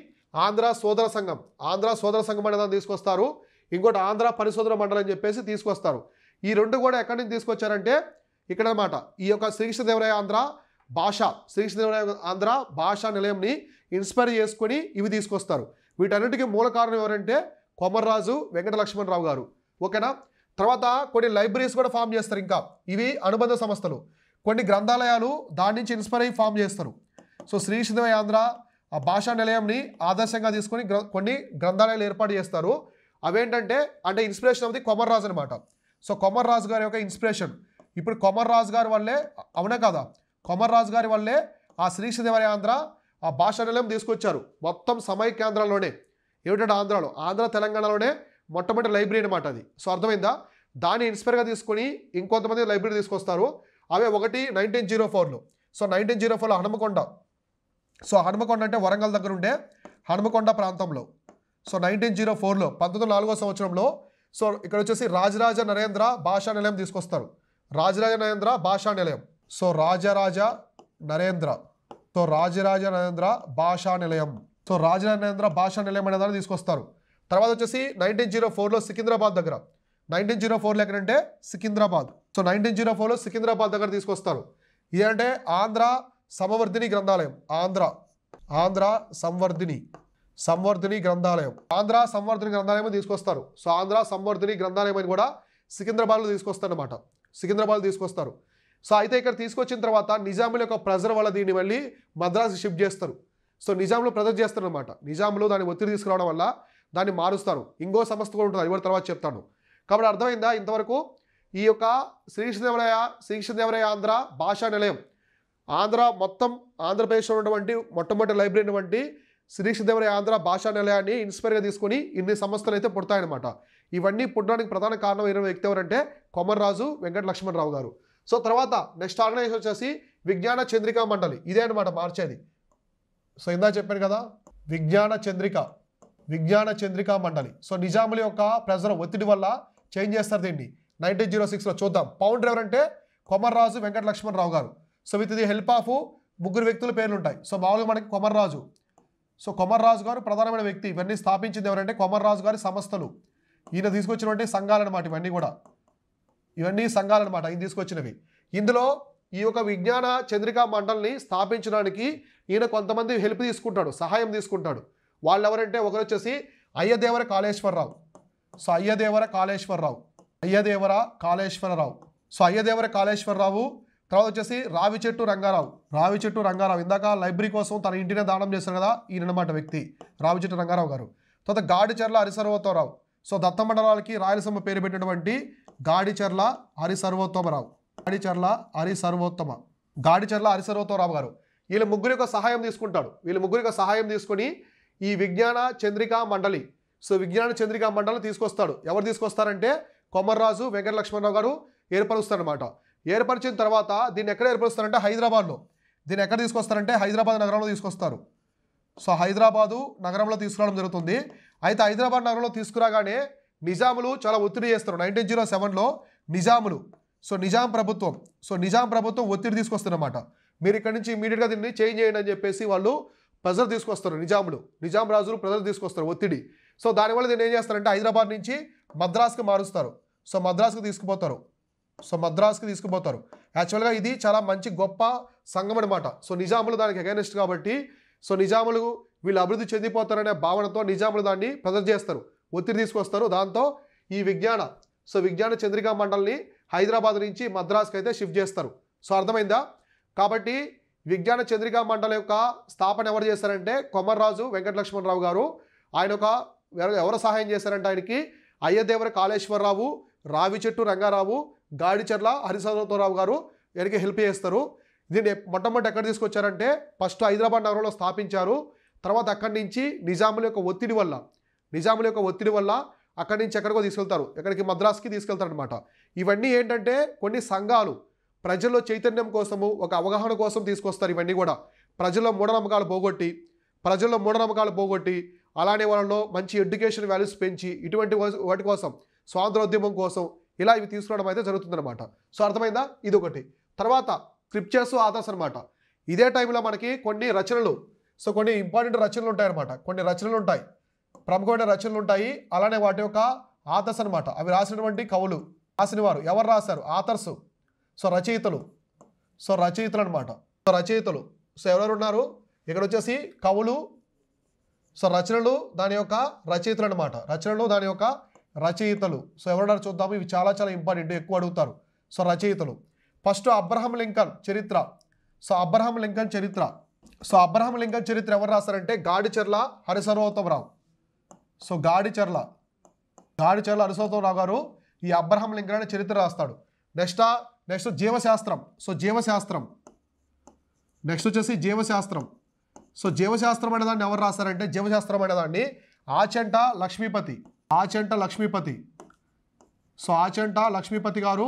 ఆంధ్ర సోదర సంఘం అనే దాన్ని తీసుకొస్తారు. ఇంకోటి ఆంధ్ర పరిశోధన మండలి అని చెప్పేసి తీసుకొస్తారు. ఈ 2 కూడా ఎక్కడి నుంచి తీసుకొచ్చారంటే ఇక్కడ అనమాట. ఈ యొక్క శ్రీకృష్ణదేవరాయ ఆంధ్ర భాషా నిలయంని ఇన్స్పైర్ చేసుకొని ఇవి తీసుకొస్తారు. వీటన్నిటికీ మూల కారణం ఎవరంటే కొమర్రాజు వెంకట లక్ష్మణరావు గారు. ఓకేనా? తర్వాత కొన్ని లైబ్రరీస్ కూడా ఫామ్ చేస్తారు. ఇంకా ఇవి అనుబంధ సంస్థలు. కొన్ని గ్రంథాలయాలు దాని నుంచి ఇన్స్పైర్ అయ్యి ఫామ్ చేస్తారు. సో శ్రీకృష్ణదేవరాయ ఆంధ్ర ఆ భాషా నిలయంని ఆదర్శంగా తీసుకొని కొన్ని గ్రంథాలయాలు ఏర్పాటు చేస్తారు. అవేంటంటే ఇన్స్పిరేషన్ ఆఫ్ ది కొమర్రాజు అనమాట. సో కొమర్రాజు గారి యొక్క ఇన్స్పిరేషన్. ఇప్పుడు కొమర్రాజు గారి వల్లే, అవునా కదా, కొమర్రాజు గారి వల్లే ఆ శ్రీకృష్ణదేవరాయ ఆంధ్ర ఆ భాషా నిలయం తీసుకొచ్చారు. మొత్తం సమైక్యాంధ్రలోనే, ఏమిటంటే ఆంధ్ర తెలంగాణలోనే మొట్టమొదటి లైబ్రరీ అనమాట అది. సో అర్థమైందా? దాన్ని ఇన్స్పైర్గా తీసుకొని ఇంకొంతమంది లైబ్రరీ తీసుకొస్తారు. అవే ఒకటి 1904లో. సో 1904లో హనుమకొండ. సో హనుమకొండ అంటే వరంగల్ దగ్గర ఉండే హనుమకొండ ప్రాంతంలో. సో 1904లో 1904వ సంవత్సరంలో సో ఇక్కడ వచ్చేసి రాజరాజ నరేంద్ర భాషా నిలయం తీసుకొస్తారు. రాజరాజ నరేంద్ర భాషా నిలయం అనే దాన్ని తీసుకొస్తారు. తర్వాత వచ్చేసి 1904లో సికింద్రాబాద్ దగ్గర, 1904లో ఎక్కడంటే సికింద్రాబాద్. సో 1904లో సికింద్రాబాద్ దగ్గర తీసుకొస్తారు. ఇదంటే ఆంధ్ర సమవర్ధిని గ్రంథాలయం, ఆంధ్ర సంవర్ధిని గ్రంథాలయం తీసుకొస్తారు. సో ఆంధ్ర సంవర్ధిని గ్రంథాలయం అని కూడా సికింద్రాబాద్లో తీసుకొస్తారు. సో అయితే ఇక్కడ తీసుకొచ్చిన తర్వాత నిజాముల యొక్క ప్రెజర్ వల్ల దీన్ని మళ్ళీ మద్రాసు షిఫ్ట్ చేస్తారు. సో నిజాంలో ప్రెజర్ చేస్తారు అనమాట. నిజాంలో దాన్ని ఒత్తిడి తీసుకురావడం వల్ల దాన్ని మారుస్తారు. ఇంకో సంస్థ కూడా ఉంటుంది, అది కూడా తర్వాత చెప్తాను. కాబట్టి అర్థమైందా? ఇంతవరకు ఈ యొక్క శ్రీకృష్ణదేవరాయ ఆంధ్ర భాషా నిలయం, మొత్తం ఆంధ్రప్రదేశ్లో ఉన్నటువంటి మొట్టమొదటి లైబ్రరీ అయినటువంటి శ్రీకృష్ణదేవరాయ ఆంధ్ర భాషా నిలయాన్ని ఇన్స్పైర్గా తీసుకొని ఇన్ని సంస్థలు అయితే పుడతాయన్నమాట. ఇవన్నీ పుట్టడానికి ప్రధాన కారణం అయిన వ్యక్తి ఎవరంటే కొమర్రాజు వెంకట లక్ష్మణరావు గారు. సో తర్వాత నెక్స్ట్ ఆర్గనైజేషన్ వచ్చేసి విజ్ఞాన చంద్రికా మండలి. ఇదే అనమాట మార్చేది. సో ఇందా చెప్పాను కదా, విజ్ఞాన చంద్రికా మండలి. సో నిజాముల యొక్క ప్రెజర్ ఒత్తిడి వల్ల చేంజ్ చేస్తారు దీన్ని. 1906లో చూద్దాం. ఫౌండర్ ఎవరంటే కొమర్రాజు వెంకట లక్ష్మణరావు గారు. So with the help of 3 వ్యక్తుల పేర్లు ఉంటాయి. సో మామూలుగా మనకి కొమర్రాజు గారు ప్రధానమైన వ్యక్తి. ఇవన్నీ స్థాపించింది ఎవరంటే కొమర్రాజు గారి సంస్థలు. ఈయన తీసుకొచ్చినటువంటి సంఘాలు అనమాట. ఇవన్నీ సంఘాలు అనమాట ఈయన తీసుకొచ్చినవి. ఇందులో ఈ యొక్క విజ్ఞాన చంద్రికా మండలిని స్థాపించడానికి ఈయన కొంతమంది హెల్ప్ తీసుకుంటాడు, సహాయం తీసుకుంటాడు. వాళ్ళు ఎవరంటే ఒకరు వచ్చేసి అయ్యదేవర కాళేశ్వరరావు. సో అయ్యదేవర కాళేశ్వరరావు. తర్వాత వచ్చేసి రావిచెట్టు రంగారావు. ఇందాక లైబ్రరీ కోసం తన ఇంటినే దానం చేశారు కదా, ఈయన అనమాట వ్యక్తి రావిచెట్టు రంగారావు గారు. తర్వాత గాడిచెర్ల హరిసర్వోత్తమరావు. సో దత్త మండలాలకి రాయలసీమ పేరు పెట్టినటువంటి గాడిచెర్ల హరిసర్వోత్తమరావు గారు. వీళ్ళ ముగ్గురు యొక్క సహాయం తీసుకొని ఈ విజ్ఞాన చంద్రికా మండలి, సో విజ్ఞాన చంద్రికా మండలి తీసుకొస్తాడు. ఎవరు తీసుకొస్తారంటే కొమర్రాజు వెంకట లక్ష్మణరావు గారు ఏర్పరుస్తారనమాట. ఏర్పరిచిన తర్వాత దీన్ని ఎక్కడ ఏర్పరుస్తారంటే హైదరాబాద్లో. దీన్ని ఎక్కడ తీసుకొస్తారంటే హైదరాబాద్ నగరంలో తీసుకొస్తారు. సో హైదరాబాదు నగరంలో తీసుకురావడం జరుగుతుంది. అయితే హైదరాబాద్ నగరంలో తీసుకురాగానే నిజాములు చాలా ఒత్తిడి చేస్తారు. 1907లో నిజాములు, సో నిజాం ప్రభుత్వం ఒత్తిడి తీసుకొస్తారన్నమాట. మీరు ఇక్కడ నుంచి ఇమీడియట్గా దీన్ని చేంజ్ చేయండి అని చెప్పేసి వాళ్ళు ప్రెజర్ తీసుకొస్తారు. నిజాం రాజులు ప్రెజర్ తీసుకొస్తారు, ఒత్తిడి. సో దానివల్ల దీన్ని ఏం చేస్తారంటే హైదరాబాద్ నుంచి మద్రాస్కి మారుస్తారు. సో మద్రాస్కి తీసుకుపోతారు. యాక్చువల్గా ఇది చాలా మంచి గొప్ప సంఘం అనమాట. సో నిజాములు దానికి అగైనెస్ట్ కాబట్టి, సో నిజాములు వీళ్ళు అభివృద్ధి చెందిపోతారనే భావనతో నిజాములు దాన్ని ప్రెజర్ చేస్తారు, ఒత్తిడి తీసుకొస్తారు. దాంతో ఈ విజ్ఞాన చంద్రికా మండలిని హైదరాబాద్ నుంచి మద్రాస్కి అయితే షిఫ్ట్ చేస్తారు. సో అర్థమైందా? కాబట్టి విజ్ఞాన చంద్రికా మండలి యొక్క స్థాపన ఎవరు చేశారంటే కొమర్రాజు వెంకట లక్ష్మణరావు గారు. ఆయన ఎవరు సహాయం చేశారంటే ఆయనకి అయ్యదేవర కాళేశ్వరరావు, రావిచెట్టు రంగారావు, గాడిచెర్ల హరిశ్చంద్రరావు గారు ఆయనకి హెల్ప్ చేస్తారు. దీన్ని మొట్టమొదటి ఎక్కడ తీసుకొచ్చారంటే ఫస్ట్ హైదరాబాద్ నగరంలో స్థాపించారు. తర్వాత అక్కడి నుంచి నిజాముల యొక్క ఒత్తిడి వల్ల అక్కడి నుంచి ఎక్కడికో తీసుకెళ్తారు, ఎక్కడికి మద్రాస్కి తీసుకెళ్తారు అనమాట. ఇవన్నీ ఏంటంటే కొన్ని సంఘాలు ప్రజల్లో చైతన్యం కోసము, ఒక అవగాహన కోసం తీసుకొస్తారు. ఇవన్నీ కూడా ప్రజల్లో మూఢనమ్మకాలు పోగొట్టి అలానే వాళ్ళలో మంచి ఎడ్యుకేషన్ వాల్యూస్ పెంచి ఇటువంటి వాటి కోసం, స్వాతంత్రోద్యమం కోసం ఇలా ఇవి తీసుకురావడం అయితే జరుగుతుందన్నమాట. సో అర్థమైందా? ఇది ఒకటి. తర్వాత స్క్రిప్చర్స్, ఆథర్స్ అనమాట. ఇదే టైంలో మనకి కొన్ని రచనలు, సో కొన్ని ఇంపార్టెంట్ రచనలు ఉంటాయన్నమాట. కొన్ని రచనలు ఉంటాయి, ప్రముఖమైన రచనలు ఉంటాయి. అలానే వాటి యొక్క ఆథర్స్ అనమాట. అవి రాసినటువంటి కవులు, రాసినవారు ఎవరు రాశారు? ఆథర్స్. సో రచయితలు అనమాట. సో రచయితలు, సో ఎవరెవరు ఉన్నారు ఇక్కడ వచ్చేసి కవులు, సో రచనలు దాని యొక్క రచయితలు అనమాట. రచయితలు. సో ఎవరున్నారు చూద్దాము. ఇవి చాలా చాలా ఇంపార్టెంట్, ఎక్కువ అడుగుతారు. సో రచయితలు ఫస్ట్ అబ్రహం లింకన్ చరిత్ర. సో అబ్రహం లింకన్ చరిత్ర ఎవరు రాశారంటే గాడిచెర్ల హరిసర్వోత్తమరావు. సో గాడిచెర్ల హరిసర్వోత్తమరావు గారు ఈ అబ్రహం లింకన్ అనే చరిత్ర రాస్తాడు. నెక్స్ట్ జీవశాస్త్రం. నెక్స్ట్ వచ్చేసి జీవశాస్త్రం. సో జీవశాస్త్రం అనే దాన్ని ఎవరు రాస్తారంటే జీవశాస్త్రం అనే దాన్ని ఆచంట లక్ష్మీపతి. సో ఆచంట లక్ష్మీపతి గారు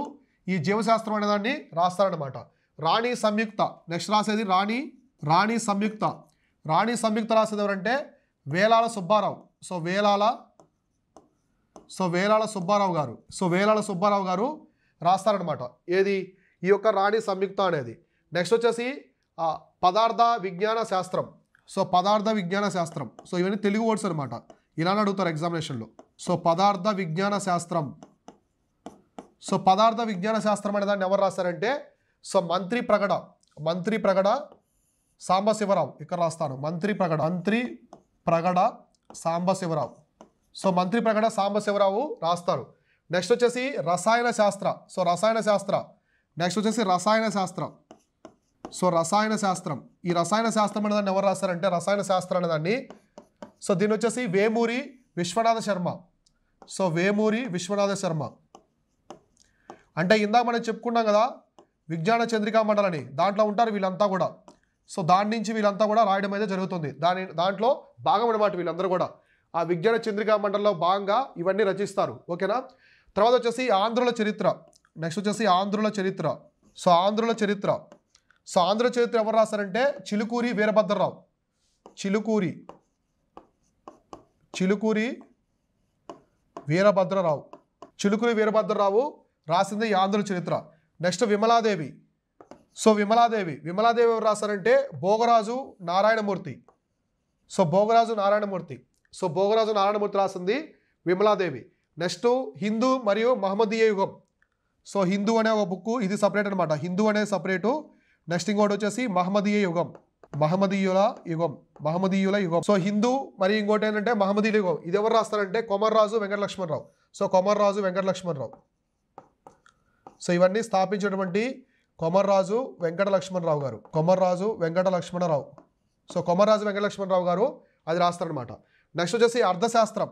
ఈ జీవశాస్త్రం అనే దాన్ని రాస్తారనమాట. రాణి సంయుక్త నెక్స్ట్ రాసేది రాణి సంయుక్త రాసేది ఎవరంటే వేలాల సుబ్బారావు. సో వేలాల సుబ్బారావు గారు రాస్తారనమాట. ఏది ఈ యొక్క రాణి సంయుక్త అనేది. నెక్స్ట్ వచ్చేసి పదార్థ విజ్ఞాన శాస్త్రం. సో ఇవన్నీ తెలుగు వర్డ్స్ అనమాట. ఇలానే అడుగుతారు ఎగ్జామినేషన్లో. సో పదార్థ విజ్ఞాన శాస్త్రం అనే దాన్ని ఎవరు రాస్తారంటే సో మంత్రి ప్రగడ సాంబశివరావు. ఇక్కడ రాస్తాను మంత్రి ప్రగడ సాంబశివరావు. సో మంత్రి ప్రగడ సాంబశివరావు రాస్తారు. నెక్స్ట్ వచ్చేసి రసాయన శాస్త్ర. నెక్స్ట్ వచ్చేసి రసాయన శాస్త్రం. ఈ రసాయన శాస్త్రం అనే దాన్ని ఎవరు రాస్తారంటే రసాయన శాస్త్రం అనే దాన్ని సో దీని వచ్చేసి వేమూరి విశ్వనాథ శర్మ. అంటే ఇందాక మనం చెప్పుకున్నాం కదా విజ్ఞాన చంద్రికా మండలని, దాంట్లో ఉంటారు వీళ్ళంతా కూడా. సో దాని నుంచి వీళ్ళంతా కూడా రాయడం అయితే జరుగుతుంది. దాంట్లో భాగం అనమాట వీళ్ళందరూ కూడా. ఆ విజ్ఞాన చంద్రికా మండలిలో భాగంగా ఇవన్నీ రచిస్తారు. ఓకేనా? తర్వాత వచ్చేసి ఆంధ్రుల చరిత్ర. నెక్స్ట్ వచ్చేసి ఆంధ్రుల చరిత్ర. సో ఆంధ్ర చరిత్ర ఎవరు రాస్తారంటే చిలుకూరి వీరభద్రరావు. వీరభద్రరావు రాసింది ఈ ఆంధ్రుల చరిత్ర. నెక్స్ట్ విమలాదేవి. సో విమలాదేవి ఎవరు రాస్తారంటే భోగరాజు నారాయణమూర్తి. సో భోగరాజు నారాయణమూర్తి రాసింది విమలాదేవి. నెక్స్ట్ హిందూ మరియు మహమ్మదీయ యుగం. సో హిందూ అనే ఒక బుక్, ఇది సపరేట్ అనమాట. హిందూ అనేది సపరేటు. నెక్స్ట్ ఇంకోటి వచ్చేసి మహమ్మదీయుల యుగం. సో హిందూ మరియు ఇంకోటి ఏంటంటే మహమ్మదీయుల యుగం. ఇది ఎవరు రాస్తారంటే కొమర్రాజు వెంకట లక్ష్మణరావు. సో ఇవన్నీ స్థాపించినటువంటి కొమర్రాజు వెంకట లక్ష్మణరావు గారు. సో కొమర్రాజు వెంకట లక్ష్మణరావు గారు అది రాస్తారనమాట. నెక్స్ట్ వచ్చేసి అర్థశాస్త్రం.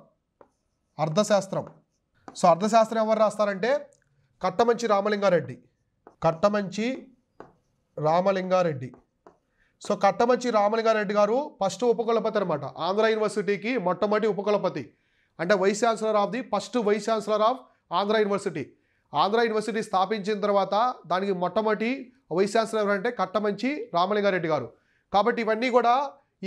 సో అర్థశాస్త్రం ఎవరు రాస్తారంటే కట్టమంచి రామలింగారెడ్డి. సో కట్టమంచి రామలింగారెడ్డి గారు ఫస్ట్ ఉపకులపతి అనమాట. ఆంధ్ర యూనివర్సిటీకి మొట్టమొదటి ఉపకులపతి, అంటే vice chancellor of the first vice chancellor of Andhra university. Andhra university స్థాపించిన తర్వాత దానికి మొట్టమొదటి వైస్ ఛాన్సలర్ ఎవరంటే కట్టమంచి రామలింగారెడ్డి గారు. కాబట్టి ఇవన్నీ కూడా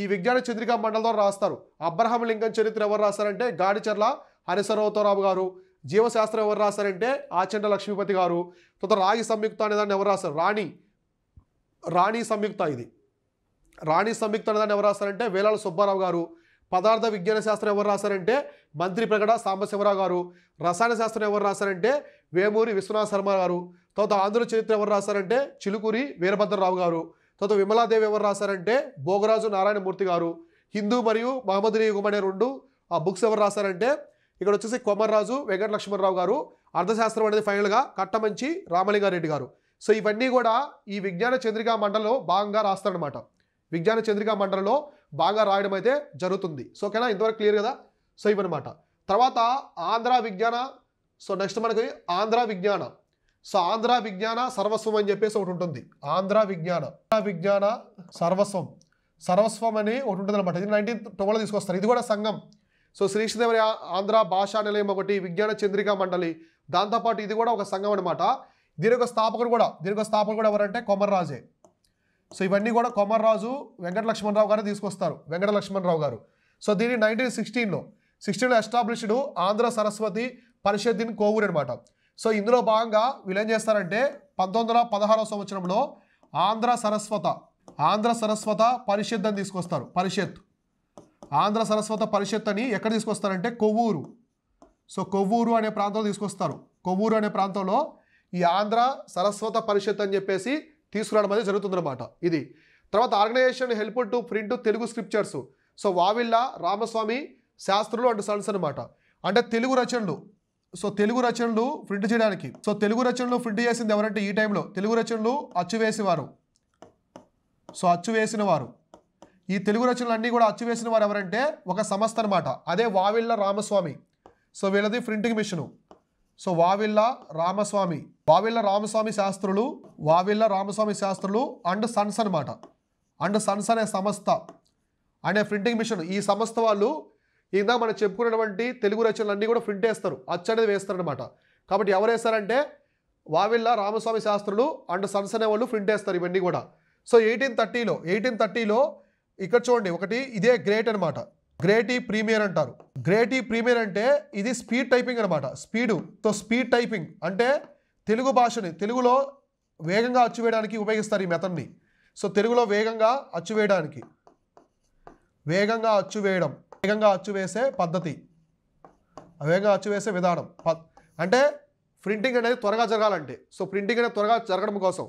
ఈ విజ్ఞాన చంద్రికా మండలి ద్వారా రాస్తారు. అబ్రహం లింకన్ చరిత్ర ఎవరు రాస్తారంటే గాడిచర్ల హరిసర్వతోరావు గారు. జీవశాస్త్రం ఎవరు రాస్తారంటే ఆచంట లక్ష్మీపతి గారు. తర్వాత రాగి సంయుక్త అనే దాన్ని ఎవరు రాస్తారు? రాణి సంయుక్త. ఇది రాణి సంయుక్త అనే దాన్ని ఎవరు రాస్తారంటే వేలాల సుబ్బారావు గారు. పదార్థ విజ్ఞాన శాస్త్రం ఎవరు రాశారంటే మంత్రి ప్రగడ సాంబశివరావు గారు. రసాయన శాస్త్రం ఎవరు రాశారంటే వేమూరి విశ్వనాథ శర్మ గారు. తర్వాత ఆంధ్ర చరిత్ర ఎవరు రాశారంటే చిలుకూరి వీరభద్రరావు గారు. తర్వాత విమలాదేవి ఎవరు రాశారంటే భోగరాజు నారాయణమూర్తి గారు. హిందూ మరియు మహమ్మదీ యుగం అనే 2 బుక్స్ ఎవరు రాశారంటే ఇక్కడ వచ్చేసి కొమర్రాజు వెంకట లక్ష్మణరావు గారు. అర్థశాస్త్రం అనేది ఫైనల్గా కట్టమంచి రామలింగారెడ్డి గారు. సో ఇవన్నీ కూడా ఈ విజ్ఞాన చంద్రికా మండలిలో భాగంగా రాస్తారనమాట. విజ్ఞాన చంద్రికా మండలిలో బాగా రాయడం అయితే జరుగుతుంది. సో ఓకేనా, ఇంతవరకు క్లియర్ కదా. సో ఇవన్నమాట. తర్వాత ఆంధ్ర విజ్ఞాన. సో నెక్స్ట్ మనకి ఆంధ్ర విజ్ఞాన. సో ఆంధ్ర విజ్ఞాన సర్వస్వం అని చెప్పేసి ఒకటి ఉంటుంది. ఆంధ్ర విజ్ఞాన సర్వస్వం అని ఒకటి ఉంటుంది అనమాట. ఇది 1912 తీసుకొస్తారు. ఇది కూడా సంఘం. సో శ్రీకృష్ణదేవరాయ ఆంధ్ర భాషా నిలయం ఒకటి, విజ్ఞాన చంద్రికా మండలి, దాంతోపాటు ఇది కూడా ఒక సంఘం అనమాట. దీని యొక్క స్థాపకుడు కూడా ఎవరంటే కొమర్రాజే. సో ఇవన్నీ కూడా కొమర్రాజు వెంకట లక్ష్మణరావు గారు తీసుకొస్తారు. వెంకట లక్ష్మణరావు గారు. సో దీన్ని 1916లో ఎస్టాబ్లిష్డ్ ఆంధ్ర సరస్వతి పరిషత్ ఇన్ కోవూరు అనమాట. సో ఇందులో భాగంగా వీళ్ళు ఏం చేస్తారంటే 1916వ సంవత్సరంలో ఆంధ్ర సరస్వత పరిషత్ అని తీసుకొస్తారు. ఆంధ్ర సరస్వత పరిషత్ అని ఎక్కడ తీసుకొస్తారంటే కొవ్వూరు. సో కొవ్వూరు అనే ప్రాంతంలో తీసుకొస్తారు. కొవ్వూరు అనే ప్రాంతంలో ఈ ఆంధ్ర సరస్వత పరిషత్ అని చెప్పేసి తీసుకురావడం అనేది జరుగుతుందన్నమాట. ఇది తర్వాత organization help to print Telugu scriptures. So Vavilla Ramaswamy Sastrulu and sons అనమాట. అంటే తెలుగు రచనలు. సో తెలుగు రచనలు ప్రింట్ చేయడానికి. సో తెలుగు రచనలు ప్రింట్ చేసింది ఎవరంటే ఈ టైంలో తెలుగు రచనలు అచ్చువేసేవారు. సో అచ్చువేసిన వారు. ఈ తెలుగు రచనలు అన్నీ కూడా అచ్చువేసిన వారు ఎవరంటే ఒక సంస్థ అనమాట. అదే వావిళ్ళ రామస్వామి. సో వీళ్ళది printing machine. So Vavilla Ramaswamy Sastrulu and sons అనమాట. అండ్ సన్స్ అనే సంస్థ అనే ప్రింటింగ్ మిషన్. ఈ సంస్థ వాళ్ళు ఇందాక మనం చెప్పుకున్నటువంటి తెలుగు రచనలు అన్నీ కూడా ప్రింట్ వేస్తారు, అచ్చు అనేది వేస్తారనమాట. కాబట్టి ఎవరు వేస్తారంటే వావిళ్ళ రామస్వామి శాస్త్రులు అండ్ సన్స్ అనే వాళ్ళు ప్రింట్ వేస్తారు ఇవన్నీ కూడా. సో 1830లో ఇక్కడ చూడండి ఒకటి ఇదే గ్రేట్ అనమాట. గ్రేటీ ప్రీమియర్ అంటారు. గ్రేటీ ప్రీమియర్ అంటే ఇది స్పీడ్ టైపింగ్ అనమాట. స్పీడ్ టైపింగ్ అంటే తెలుగు భాషని తెలుగులో వేగంగా అచ్చువేయడానికి ఉపయోగిస్తారు ఈ మెథడ్ని. సో తెలుగులో వేగంగా అచ్చువేసే పద్ధతి, వేగంగా అచ్చువేసే విధానం. అంటే ప్రింటింగ్ అనేది త్వరగా జరగాలంటే, సో ప్రింటింగ్ అనేది త్వరగా జరగడం కోసం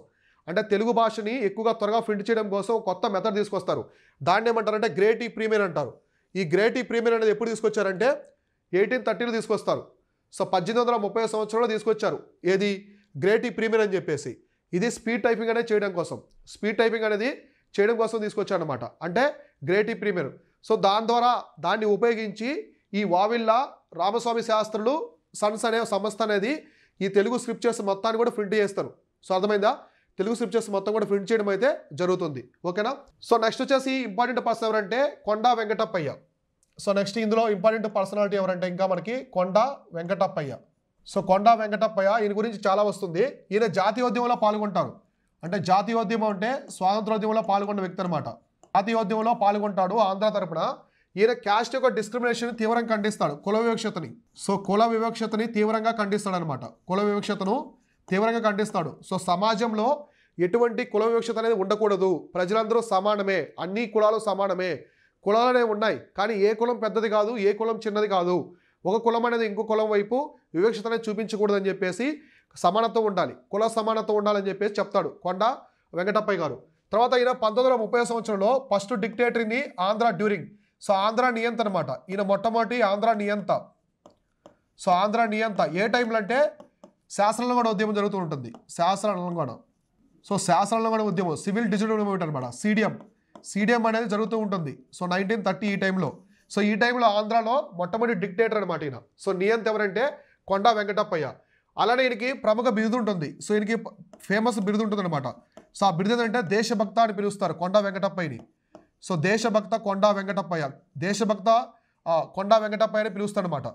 అంటే తెలుగు భాషని ఎక్కువగా త్వరగా ప్రింట్ చేయడం కోసం కొత్త మెథడ్ తీసుకొస్తారు. దాన్ని ఏమంటారంటే గ్రేటీ ప్రీమియర్ అంటారు. ఈ గ్రేటీ ప్రీమియర్ అనేది ఎప్పుడు తీసుకొచ్చారంటే 1830లో తీసుకొస్తారు. సో 1830 సంవత్సరంలో తీసుకొచ్చారు. ఏది గ్రేటీ ప్రీమియర్ అని చెప్పేసి. ఇది స్పీడ్ టైపింగ్ అనేది చేయడం కోసం తీసుకొచ్చారు అనమాట. అంటే గ్రేటీ ప్రీమియర్. సో దాన్ని ఉపయోగించి ఈ వావిళ్ళ రామస్వామి శాస్త్రులు సన్స్ అనే సంస్థ అనేది ఈ తెలుగు స్క్రిప్చర్స్ మొత్తాన్ని కూడా ప్రింట్ చేస్తారు. సో అర్థమైందా? తెలుగు స్క్రిప్చర్స్ మొత్తం కూడా ప్రింట్ చేయడం అయితే జరుగుతుంది. ఓకేనా? సో నెక్స్ట్ వచ్చేసి ఇంపార్టెంట్ పర్సన్ ఎవరంటే కొండా వెంకటప్పయ్య. సో నెక్స్ట్ ఇందులో ఇంపార్టెంట్ పర్సనాలిటీ ఎవరంటే ఇంకా మనకి కొండా వెంకటప్పయ్య. సో కొండా వెంకటప్పయ్య ఈయన గురించి చాలా వస్తుంది. ఈయన జాతీయోద్యమంలో పాల్గొంటారు. అంటే జాతీయోద్యమం అంటే స్వాతంత్రోద్యమంలో పాల్గొన్న వ్యక్తి అనమాట. జాతీయోద్యమంలో పాల్గొంటాడు ఆంధ్ర తరపున. ఈయన క్యాస్ట్ యొక్క డిస్క్రిమినేషన్ తీవ్రంగా ఖండిస్తాడు. కుల వివక్షతని తీవ్రంగా ఖండిస్తాడు అనమాట. తీవ్రంగా ఖండిస్తాడు. సో సమాజంలో ఎటువంటి కుల వివక్షత అనేది ఉండకూడదు. ప్రజలందరూ సమానమే, అన్ని కులాలు సమానమే. కులాలనే ఉన్నాయి కానీ ఏ కులం పెద్దది కాదు, ఏ కులం చిన్నది కాదు. ఒక కులం అనేది ఇంకో కులం వైపు వివక్షత అనేది చూపించకూడదని చెప్పేసి సమానత్వం ఉండాలి, కుల సమానత్వం ఉండాలని చెప్పేసి చెప్తాడు కొండా వెంకటప్పయ్య గారు. తర్వాత ఈయన 1930 సంవత్సరంలో ఫస్ట్ డిక్టేటరీని ఆంధ్ర డ్యూరింగ్. సో ఆంధ్ర నియంత అనమాట. ఈయన మొట్టమొదటి ఆంధ్ర నియంత. సో ఆంధ్ర నియంత ఏ టైంలో అంటే శాసనలంఘన ఉద్యమం జరుగుతూ ఉంటుంది. శాసనలంఘన ఉద్యమం, సివిల్ డిజిటల్ మూవ్మెంట్ అనమాట. సిడిఎం అనేది జరుగుతూ ఉంటుంది. సో 1930 ఈ టైంలో. సో ఈ టైంలో ఆంధ్రాలో మొట్టమొదటి డిక్టేటర్ అనమాట ఈయన. సో నియంత ఎవరంటే కొండా వెంకటప్పయ్య. అలానే ఈయనకి ప్రముఖ బిరుదు ఉంటుంది. సో ఈయనకి ఫేమస్ బిరుదు ఉంటుంది అనమాట. సో ఆ బిరుదు ఏంటంటే దేశభక్త అని పిలుస్తారు కొండా వెంకటప్పయ్యని. సో దేశభక్త కొండా వెంకటప్పయ్య అని పిలుస్తాడు అనమాట.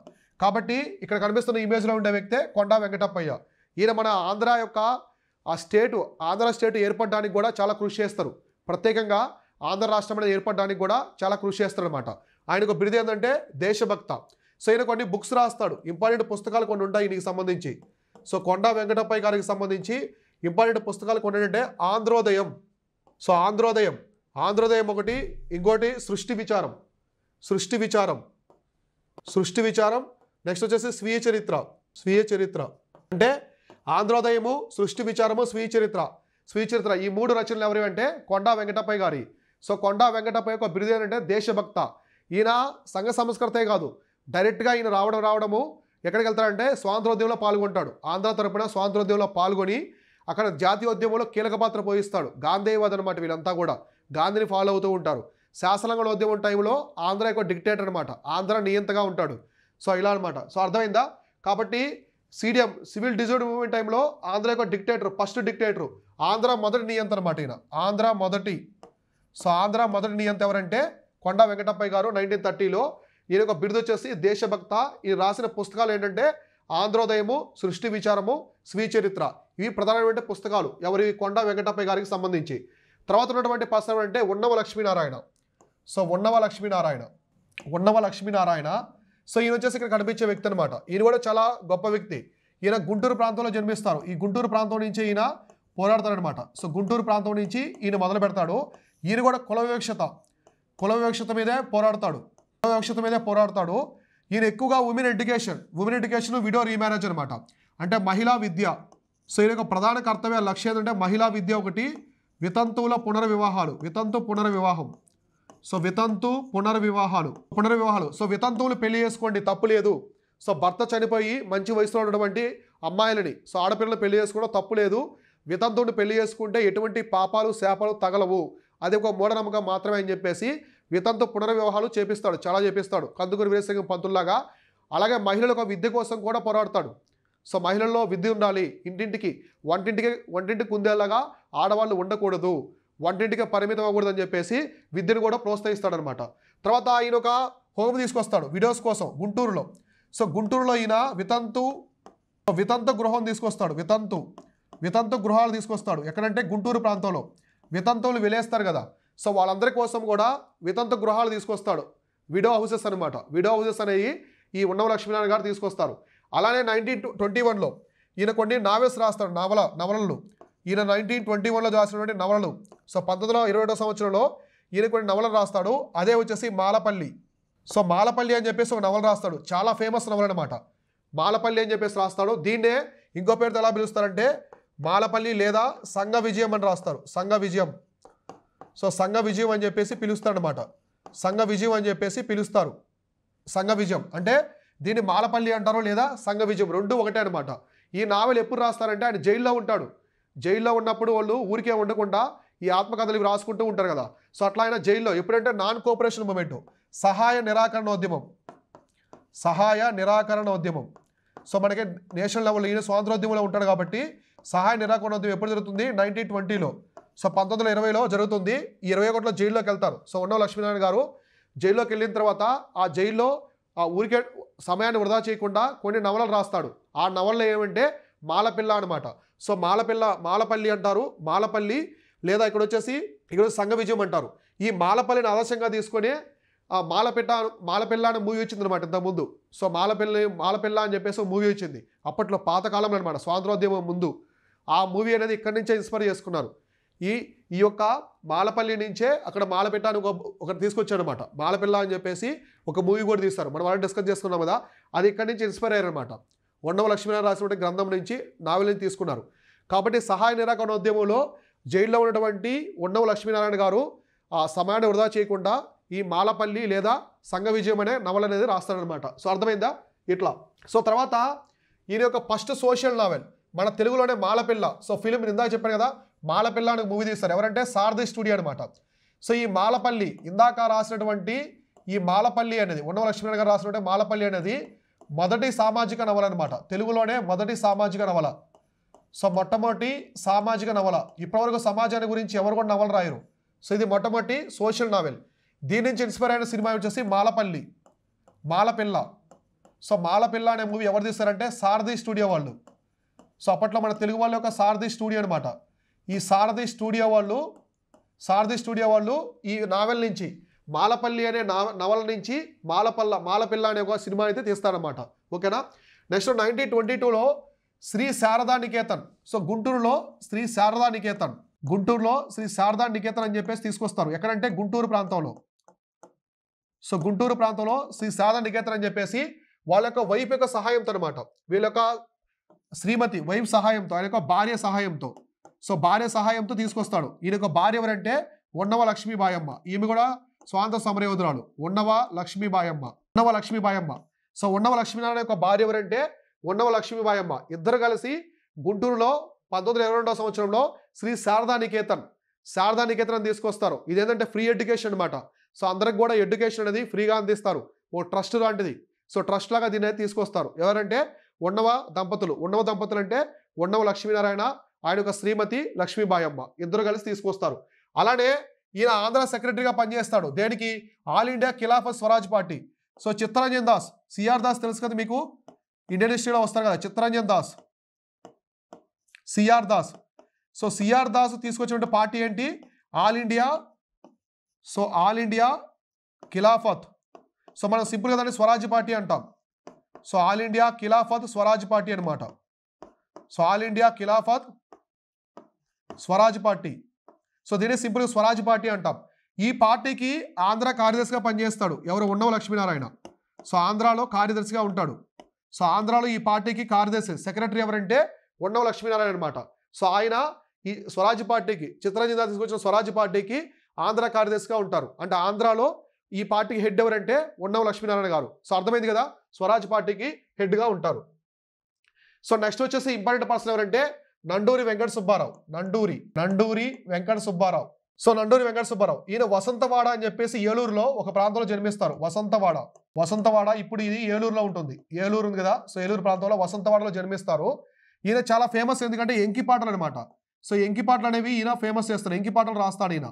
కాబట్టి ఇక్కడ కనిపిస్తున్న ఇమేజ్లో ఉండే వ్యక్తే కొండా వెంకటప్పయ్య. ఈయన మన ఆంధ్ర యొక్క ఆంధ్ర స్టేట్ ఏర్పడడానికి కూడా చాలా కృషి చేస్తారు. ప్రత్యేకంగా ఆంధ్ర రాష్ట్రం అనేది ఏర్పడడానికి కూడా చాలా కృషి చేస్తారు అనమాట. ఆయనకు బిరుదు ఏంటంటే దేశభక్త. సో ఈయన కొన్ని బుక్స్ రాస్తాడు, ఇంపార్టెంట్ పుస్తకాలు కొన్ని ఉంటాయి ఈయనకి సంబంధించి. సో కొండా వెంకటప్పయ్య గారికి సంబంధించి ఇంపార్టెంట్ పుస్తకాలు కొన్ని ఏంటంటే ఆంధ్రోదయం. సో ఆంధ్రోదయం ఒకటి, ఇంకోటి సృష్టి విచారం, నెక్స్ట్ వచ్చేసి స్వీయ చరిత్ర. అంటే ఆంధ్రోదయము, సృష్టి విచారము, స్వీయ చరిత్ర ఈ 3 రచనలు ఎవరి అంటే కొండా వెంకటప్పయ్య గారి. సో కొండా వెంకటప్పయ్య యొక్క బిరుదు ఏంటంటే దేశభక్త. ఈయన సంఘ సంస్కృతే కాదు, డైరెక్ట్గా ఈయన రావడము ఎక్కడికి వెళ్తారంటే స్వాతంత్రోద్యమంలో పాల్గొంటాడు. ఆంధ్ర తరపున స్వాతంత్రోద్యమంలో పాల్గొని అక్కడ జాతీయోద్యమంలో కీలక పాత్ర పోషిస్తాడు. గాంధేయవాది అనమాట వీళ్ళంతా కూడా, గాంధీని ఫాలో అవుతూ ఉంటారు. శాసనాంగణ ఉద్యమం టైంలో ఆంధ్ర యొక్క డిక్టేటర్ అనమాట, ఆంధ్ర నియంతగా ఉంటాడు. సో ఇలా అనమాట. సో అర్థమైందా? కాబట్టి CDM సివిల్ డిజార్డర్ మూవ్మెంట్ టైంలో ఆంధ్ర యొక్క ఫస్ట్ డిక్టేటర్, ఆంధ్ర మొదటి నియంత అనమాట ఈయన. ఆంధ్ర మొదటి నియంత ఎవరంటే కొండా వెంకటప్పయ్య గారు. 1930లో ఈయన యొక్క బిరుదు వచ్చేసి దేశభక్త. ఈయన రాసిన పుస్తకాలు ఏంటంటే ఆంధ్రోదయము, సృష్టి విచారము, స్వీయ చరిత్ర. ఇవి ప్రధానమైన పుస్తకాలు ఎవరి కొండా వెంకటప్పయ్య గారికి సంబంధించి. తర్వాత ఉన్నటువంటి పర్సన్ అంటే ఉన్నవ లక్ష్మీనారాయణ. సో ఉన్నవ లక్ష్మీనారాయణ. సో ఈయన వచ్చేసి ఇక్కడ కనిపించే వ్యక్తి అనమాట. ఈయన కూడా చాలా గొప్ప వ్యక్తి. ఈయన గుంటూరు ప్రాంతంలో జన్మిస్తారు. ఈ గుంటూరు ప్రాంతం నుంచి ఈయన పోరాడతాడనమాట. సో గుంటూరు ప్రాంతం నుంచి ఈయన మొదలు పెడతాడు. ఈయన కూడా కుల వివక్షత మీదే పోరాడతాడు. ఈయన ఎక్కువగా ఉమెన్ ఎడ్యుకేషన్, విడో రీమ్యారేజ్ అనమాట. అంటే మహిళా విద్య. సో ఈయన యొక్క ప్రధాన కర్తవ్య లక్ష్యం ఏంటంటే మహిళా విద్య ఒకటి, వితంతువుల పునర్వివాహాలు. సో వితంతువులు పెళ్లి చేసుకోండి, తప్పు లేదు. సో భర్త చనిపోయి మంచి వయసులో ఉన్నటువంటి అమ్మాయిలని, సో ఆడపిల్లలు పెళ్లి చేసుకోవడం తప్పు లేదు. వితంతువుని పెళ్లి చేసుకుంటే ఎటువంటి పాపాలు శాపాలు తగలవు, అది ఒక మూఢనమ్మకం మాత్రమే అని చెప్పేసి వితంతు పునర్వివాహాలు చాలా చేపిస్తాడు కందుకూరి వీరేశలింగం పంతుల్లాగా. అలాగే మహిళలకు విద్య కోసం కూడా పోరాడతాడు. సో మహిళల్లో విద్య ఉండాలి, వంటింటికి కుందేలాగా ఆడవాళ్ళు ఉండకూడదు, వంటింటికి పరిమితం అవ్వకూడదు అని చెప్పేసి విద్యను కూడా ప్రోత్సహిస్తాడనమాట. తర్వాత ఆయన ఒక హోమ్ తీసుకొస్తాడు విడోస్ కోసం గుంటూరులో. సో గుంటూరులో ఈయన వితంతు గృహం తీసుకొస్తాడు. వితంతు గృహాలు తీసుకొస్తాడు. ఎక్కడంటే గుంటూరు ప్రాంతంలో వితంతువులు వెలేస్తారు కదా, సో వాళ్ళందరి కోసం కూడా వితంతు గృహాలు తీసుకొస్తాడు. విడో హౌసెస్ అనమాట. విడో హౌసెస్ అనేవి ఈ ఉన్నవ లక్ష్మీనారాయణ గారు తీసుకొస్తారు. అలానే 1921లో ఈయన కొన్ని నావెల్స్ రాస్తాడు, నవలలు. ఈయన 1921లో రాసినటువంటి నవలలు. సో 1921 సంవత్సరంలో ఈయన కొన్ని నవలలు రాస్తాడు. అదే వచ్చేసి మాలపల్లి. సో మాలపల్లి అని చెప్పేసి ఒక నవల రాస్తాడు, చాలా ఫేమస్ నవల అనమాట. మాలపల్లి అని చెప్పేసి రాస్తాడు. దీన్నే ఇంకో పేరుతో ఎలా పిలుస్తారంటే మాలపల్లి లేదా సంఘ విజయం అని రాస్తారు. సంఘ విజయం అని చెప్పేసి పిలుస్తారనమాట. సంఘ విజయం అంటే దీన్ని మాలపల్లి అంటారు లేదా సంఘ విజయం, రెండు ఒకటే అనమాట. ఈ నావెల్ ఎప్పుడు రాస్తారంటే ఆయన జైల్లో ఉంటాడు. జైల్లో ఉన్నప్పుడు వాళ్ళు ఊరికే ఉండకుండా ఈ ఆత్మకథలు ఇవి రాసుకుంటూ ఉంటారు కదా. సో అట్లా ఆయన జైల్లో ఎప్పుడంటే నాన్ కోఆపరేషన్ మూమెంట్, సహాయ నిరాకరణ ఉద్యమం. సో మనకి నేషనల్ లెవెల్లో ఈయన స్వాతంత్రోద్యమంలో ఉంటాడు కాబట్టి సహాయ నిరాకరణ ఉద్యమం ఎప్పుడు జరుగుతుంది? 1920లో. సో 1920లో జరుగుతుంది. ఈ 21లో జైల్లోకి వెళ్తారు. సో ఉన్నవ లక్ష్మీనారాయణ గారు జైల్లోకి వెళ్ళిన తర్వాత ఆ జైల్లో ఆ ఊరికే సమయాన్ని వృధా చేయకుండా కొన్ని నవలలు రాస్తాడు. ఆ నవలలో ఏమంటే మాలపిల్ల అనమాట. సో మాలపల్లి అంటారు, మాలపల్లి లేదా ఇక్కడ సంఘ విజయం అంటారు. ఈ మాలపల్లిని ఆదర్శంగా తీసుకొని ఆ మాలపిల్ల అనే మూవీ వచ్చింది అనమాట ఇంతకుముందు. సో మాలపిల్ల అని చెప్పేసి మూవీ వచ్చింది అప్పట్లో, పాతకాలంలో అనమాట, స్వాతంత్రోద్యమం ముందు. ఆ మూవీ అనేది ఇక్కడి నుంచే ఇన్స్పైర్ చేసుకున్నారు. ఈ యొక్క మాలపల్లి నుంచే అక్కడ మాలపిట్ట అని ఒకటి తీసుకొచ్చాడు అనమాట. మాలపిల్ల అని చెప్పేసి ఒక మూవీ కూడా తీస్తారు, మనం వాళ్ళు డిస్కస్ చేసుకున్నాం కదా. అది ఇక్కడి నుంచి ఇన్స్పైర్ అయ్యారనమాట. ఉన్నవ లక్ష్మీనారాయణ రాసినటువంటి గ్రంథం నుంచి నావెల్ నుంచి తీసుకున్నారు. కాబట్టి సహాయ నిరాకరణ ఉద్యమంలో జైల్లో ఉన్నటువంటి ఉన్నవ లక్ష్మీనారాయణ గారు ఆ సమయాన్ని వృధా చేయకుండా ఈ మాలపల్లి లేదా సంఘ విజయం అనే నవల అనేది రాస్తాడనమాట. సో అర్థమైందా ఇట్లా. సో తర్వాత ఈయన యొక్క ఫస్ట్ సోషల్ నావెల్ మన తెలుగులోనే మాలపిల్ల. సో ఫిలిం ఇందాక చెప్పాను కదా, మాలపిల్ల అనే మూవీ తీస్తారు. ఎవరంటే సారథి స్టూడియో అనమాట. సో ఈ మాలపల్లి ఇందాక రాసినటువంటి ఈ మాలపల్లి అనేది ఉన్నవ లక్ష్మీనారాయణ గారు రాసినటువంటి మాలపల్లి అనేది మొదటి సామాజిక నవల అనమాట. తెలుగులోనే మొదటి సామాజిక నవల. సో మొట్టమొదటి సామాజిక నవల. ఇప్పటివరకు సమాజాన్ని గురించి ఎవరు కూడా నవల రాయరు. సో ఇది మొట్టమొదటి సోషల్ నావెల్. దీని నుంచి ఇన్స్పైర్ అయిన సినిమా వచ్చేసి మాలపిల్ల. సో మాలపిల్ల అనే మూవీ ఎవరు తీస్తారంటే సారథి స్టూడియో వాళ్ళు. సో అప్పట్లో మన తెలుగు వాళ్ళ యొక్క సారథి స్టూడియో అనమాట. ఈ సారథి స్టూడియో వాళ్ళు ఈ నావెల్ నుంచి మాలపల్లి అనే నవల నుంచి మాలపిల్ల అనే ఒక సినిమా అయితే తీస్తారనమాట. ఓకేనా. నెక్స్ట్ 1922లో శ్రీ శారదా నికేతన్. సో గుంటూరులో శ్రీ శారదా నికేతన్ అని చెప్పేసి తీసుకొస్తారు. ఎక్కడంటే గుంటూరు ప్రాంతంలో. సో గుంటూరు ప్రాంతంలో శ్రీ శారదా నికేతన్ అని చెప్పేసి వాళ్ళ యొక్క వైఫ్ యొక్క సహాయంతో అనమాట, వీళ్ళ యొక్క శ్రీమతి వైఫ్ సహాయంతో, ఆయన యొక్క భార్య సహాయంతో, సో భార్య సహాయంతో తీసుకొస్తాడు. ఈయన యొక్క భార్య ఎవరంటే ఉన్నవ లక్ష్మీబాయమ్మ. ఈమె కూడా స్వాతంత్ర సమరయోధురాలు. ఉన్నవ లక్ష్మీబాయమ్మ. సో ఉన్నవ లక్ష్మీనారాయణ యొక్క భార్య ఎవరంటే ఉన్నవ లక్ష్మీబాయమ్మ. ఇద్దరు కలిసి గుంటూరులో 1922 సంవత్సరంలో శ్రీ శారదా నికేతన్ అని తీసుకొస్తారు. ఇదేంటంటే ఫ్రీ ఎడ్యుకేషన్ అనమాట. సో అందరికి కూడా ఎడ్యుకేషన్ అనేది ఫ్రీగా అందిస్తారు. ఓ ట్రస్ట్ లాంటిది. సో ట్రస్ట్ లాగా దీన్ని తీసుకొస్తారు. ఎవరంటే ఉన్నవ దంపతులు అంటే ఉన్నవ లక్ష్మీనారాయణ, ఆయన యొక్క శ్రీమతి లక్ష్మీబాయమ్మ ఇద్దరు కలిసి తీసుకొస్తారు. అలానే ఈయన ఆంధ్ర సెక్రటరీగా పనిచేస్తాడు. దేనికి? All India Khilafat Swaraj party. So Chittaranjan Das, CR Das తెలుసు కదా మీకు, ఇండియన్ హిస్టరీలో వస్తారు కదా, Chittaranjan Das, CR Das. So CR Das తీసుకొచ్చిన పార్టీ ఏంటి? All India Khilafat. సో మనం సింపుల్గా దాన్ని స్వరాజ్ పార్టీ అంటాం. So all India Khilafat Swaraj party అనమాట. So all India Khilafat Swaraj party. So దీన్ని సింపుల్గా స్వరాజ్ పార్టీ అంటాం. ఈ పార్టీకి ఆంధ్ర కార్యదర్శిగా పనిచేస్తాడు ఎవరు? ఉన్నవ లక్ష్మీనారాయణ. సో ఆంధ్రాలో కార్యదర్శిగా ఉంటాడు. సో ఆంధ్రాలో ఈ పార్టీకి కార్యదర్శి సెక్రటరీ ఎవరంటే ఉన్నవ లక్ష్మీనారాయణ అనమాట. సో ఆయన ఈ స్వరాజ్ పార్టీకి, చిత్తరంజన్ దాస్ తీసుకొచ్చిన స్వరాజ్ పార్టీకి ఆంధ్ర కార్యదర్శిగా ఉంటారు. అంటే ఆంధ్రాలో ఈ పార్టీకి హెడ్ ఎవరంటే ఉన్నవ లక్ష్మీనారాయణ గారు. సో అర్థమైంది కదా, స్వరాజ్ పార్టీకి హెడ్గా ఉంటారు. సో నెక్స్ట్ వచ్చేసి ఇంపార్టెంట్ పర్సన్ ఎవరంటే నండూరి వెంకట సుబ్బారావు. సో నండూరి వెంకట సుబ్బారావు ఈయన వసంతవాడ అని చెప్పేసి ఏలూరులో ఒక ప్రాంతంలో జన్మిస్తారు. వసంతవాడ ఇప్పుడు ఇది ఏలూరులో ఉంటుంది. ఏలూరు ఉంది కదా, సో ఏలూరు ప్రాంతంలో వసంతవాడలో జన్మిస్తారు. ఈయన చాలా ఫేమస్ ఎందుకంటే ఎంకి పాటలు అనమాట. సో ఎంకి పాటలు అనేవి ఈయన ఫేమస్ చేస్తారు. ఎంకి పాటలు రాస్తాడు ఈయన.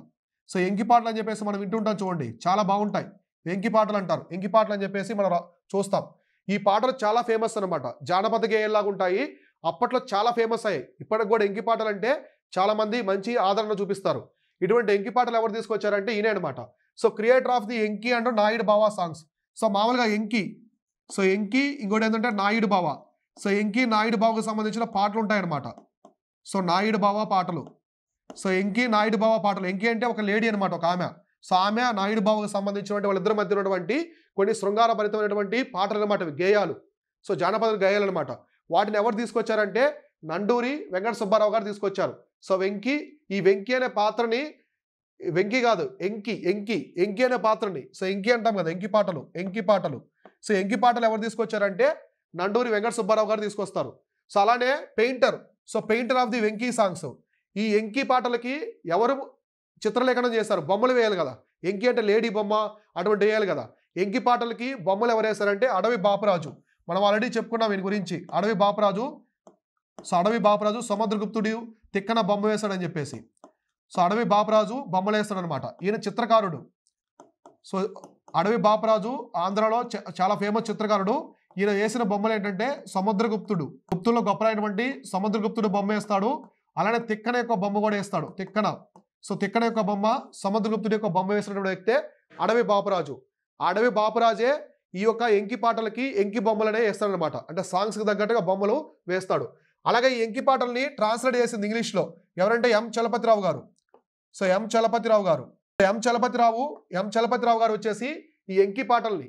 సో ఎంకి పాటలు అని చెప్పేసి మనం వింటుంటాం చూడండి, చాలా బాగుంటాయి. ఎంకి పాటలు అంటారు. ఎంకి పాటలు అని చెప్పేసి మనం చూస్తాం. ఈ పాటలు చాలా ఫేమస్ అనమాట. జానపద గేయాల్లాగా ఉంటాయి. అప్పట్లో చాలా ఫేమస్ అయ్యాయి. ఇప్పటికి కూడా ఎంకి పాటలు అంటే చాలా మంది మంచి ఆదరణ చూపిస్తారు. ఇటువంటి ఎంకి పాటలు ఎవరు తీసుకొచ్చారంటే ఈయనే అనమాట. So creator of the Enki and Naidu బావా సాంగ్స్. సో మామూలుగా ఎంకి, ఇంకోటి ఏంటంటే నాయుడు బావ. సో ఎంకి నాయుడు బావకు సంబంధించిన పాటలు ఉంటాయన్నమాట. సో నాయుడు బావ పాటలు. సో ఎంకి నాయుడు బావ పాటలు. ఎంకి అంటే ఒక లేడీ అనమాట, ఒక ఆమె. సో ఆమె నాయుడు బావకు సంబంధించినటువంటి వాళ్ళిద్దరి మధ్య ఉన్నటువంటి కొన్ని శృంగారభరితమైనటువంటి పాటలు అనమాట, గేయాలు. సో జానపద గేయాలు అనమాట. వాటిని ఎవరు తీసుకొచ్చారంటే నండూరి వెంకట సుబ్బారావు గారు తీసుకొచ్చారు. సో ఈ వెంకి అనే పాత్రని, వెంకి కాదు ఎంకి అనే పాత్రని, సో ఎంకి అంటాం కదా, ఎంకి పాటలు. సో ఎంకి పాటలు ఎవరు తీసుకొచ్చారంటే నండూరి వెంకట సుబ్బారావు గారు తీసుకొస్తారు. సో అలానే painter of the Venky songs. ఈ ఎంకి పాటలకి ఎవరు చిత్రలేఖనం చేస్తారు? బొమ్మలు వేయాలి కదా. ఎంకి అంటే లేడీ బొమ్మ అటువంటి వేయాలి కదా. ఎంకి పాటలకి బొమ్మలు ఎవరు వేస్తారంటే అడవి బాపురాజు. మనం ఆల్రెడీ చెప్పుకున్నాం వీని గురించి. అడవి బాపురాజు సముద్రగుప్తుడు తిక్కన బొమ్మ వేస్తాడని చెప్పేసి. సో అడవి బాపురాజు బొమ్మలు వేస్తాడనమాట. ఈయన చిత్రకారుడు. సో అడవి బాపురాజు ఆంధ్రాలో చాలా ఫేమస్ చిత్రకారుడు. ఈయన వేసిన బొమ్మలు ఏంటంటే గుప్తుల్లో గొప్పలైనటువంటి సముద్రగుప్తుడు బొమ్మ వేస్తాడు. అలానే తిక్కన యొక్క బొమ్మ కూడా వేస్తాడు. తిక్కన యొక్క బొమ్మ, సముద్రగుప్తుడి యొక్క బొమ్మ వేసినటువంటి వ్యక్తే అడవి బాపురాజు. అడవి బాపురాజే ఈ యొక్క ఎంకి పాటలకి ఎంకి బొమ్మలనే వేస్తాడనమాట. అంటే సాంగ్స్కి తగ్గట్టుగా బొమ్మలు వేస్తాడు. అలాగే ఈ ఎంకి పాటల్ని ట్రాన్స్లేట్ చేసింది ఇంగ్లీష్లో ఎవరంటే ఎం చలపతిరావు గారు. సో ఎం చలపతిరావు గారు వచ్చేసి ఈ ఎంకి పాటల్ని,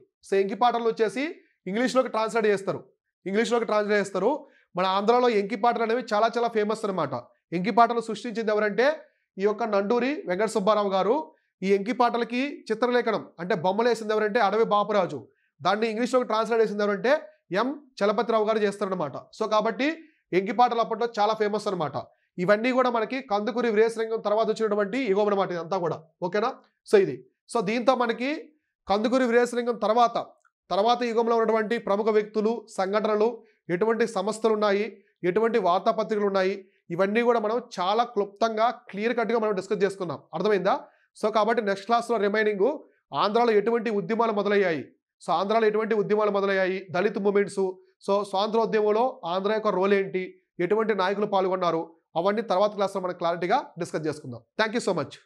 వచ్చేసి ఇంగ్లీష్లోకి ట్రాన్స్లేట్ చేస్తారు. మన ఆంధ్రాలో ఎంకి పాటలు అనేవి చాలా చాలా ఫేమస్ అనమాట. ఎంకి పాటలు సృష్టించింది ఎవరంటే ఈ యొక్క నండూరి వెంకట సుబ్బారావు గారు. ఈ ఎంకి పాటలకి చిత్రలేఖనం అంటే బొమ్మలు వేసింది ఎవరంటే అడవి బాపురాజు. దాన్ని ఇంగ్లీష్లోకి ట్రాన్స్లేట్ చేసింది ఎవరంటే ఎం చలపతిరావు గారు చేస్తారనమాట. సో కాబట్టి ఎంకి పాటలు అప్పట్లో చాలా ఫేమస్ అనమాట. ఇవన్నీ కూడా మనకి కందుకూరి వీరేశలింగం తర్వాత వచ్చినటువంటి యుగం అనమాట ఇదంతా కూడా. ఓకేనా. సో దీంతో మనకి కందుకూరి వీరేశలింగం తర్వాత యుగంలో ఉన్నటువంటి ప్రముఖ వ్యక్తులు, సంఘటనలు, ఎటువంటి సంస్థలు ఉన్నాయి, ఎటువంటి వార్తాపత్రికలు ఉన్నాయి, ఇవన్నీ కూడా మనం చాలా క్లుప్తంగా క్లియర్ కట్గా మనం డిస్కస్ చేసుకున్నాం. అర్థమైందా? సో కాబట్టి నెక్స్ట్ క్లాస్లో రిమైనింగ్ ఆంధ్రాలో ఎటువంటి ఉద్యమాలు మొదలయ్యాయి, సో ఆంధ్రాలో ఎటువంటి ఉద్యమాలు మొదలయ్యాయి, దళిత మూమెంట్స్, సో స్వాతంత్రోద్యమంలో ఆంధ్ర యొక్క రోల్ ఏంటి, ఎటువంటి నాయకులు పాల్గొన్నారు, అవన్నీ తర్వాత క్లాస్లో మనం క్లారిటీగా డిస్కస్ చేసుకుందాం. Thank you so much.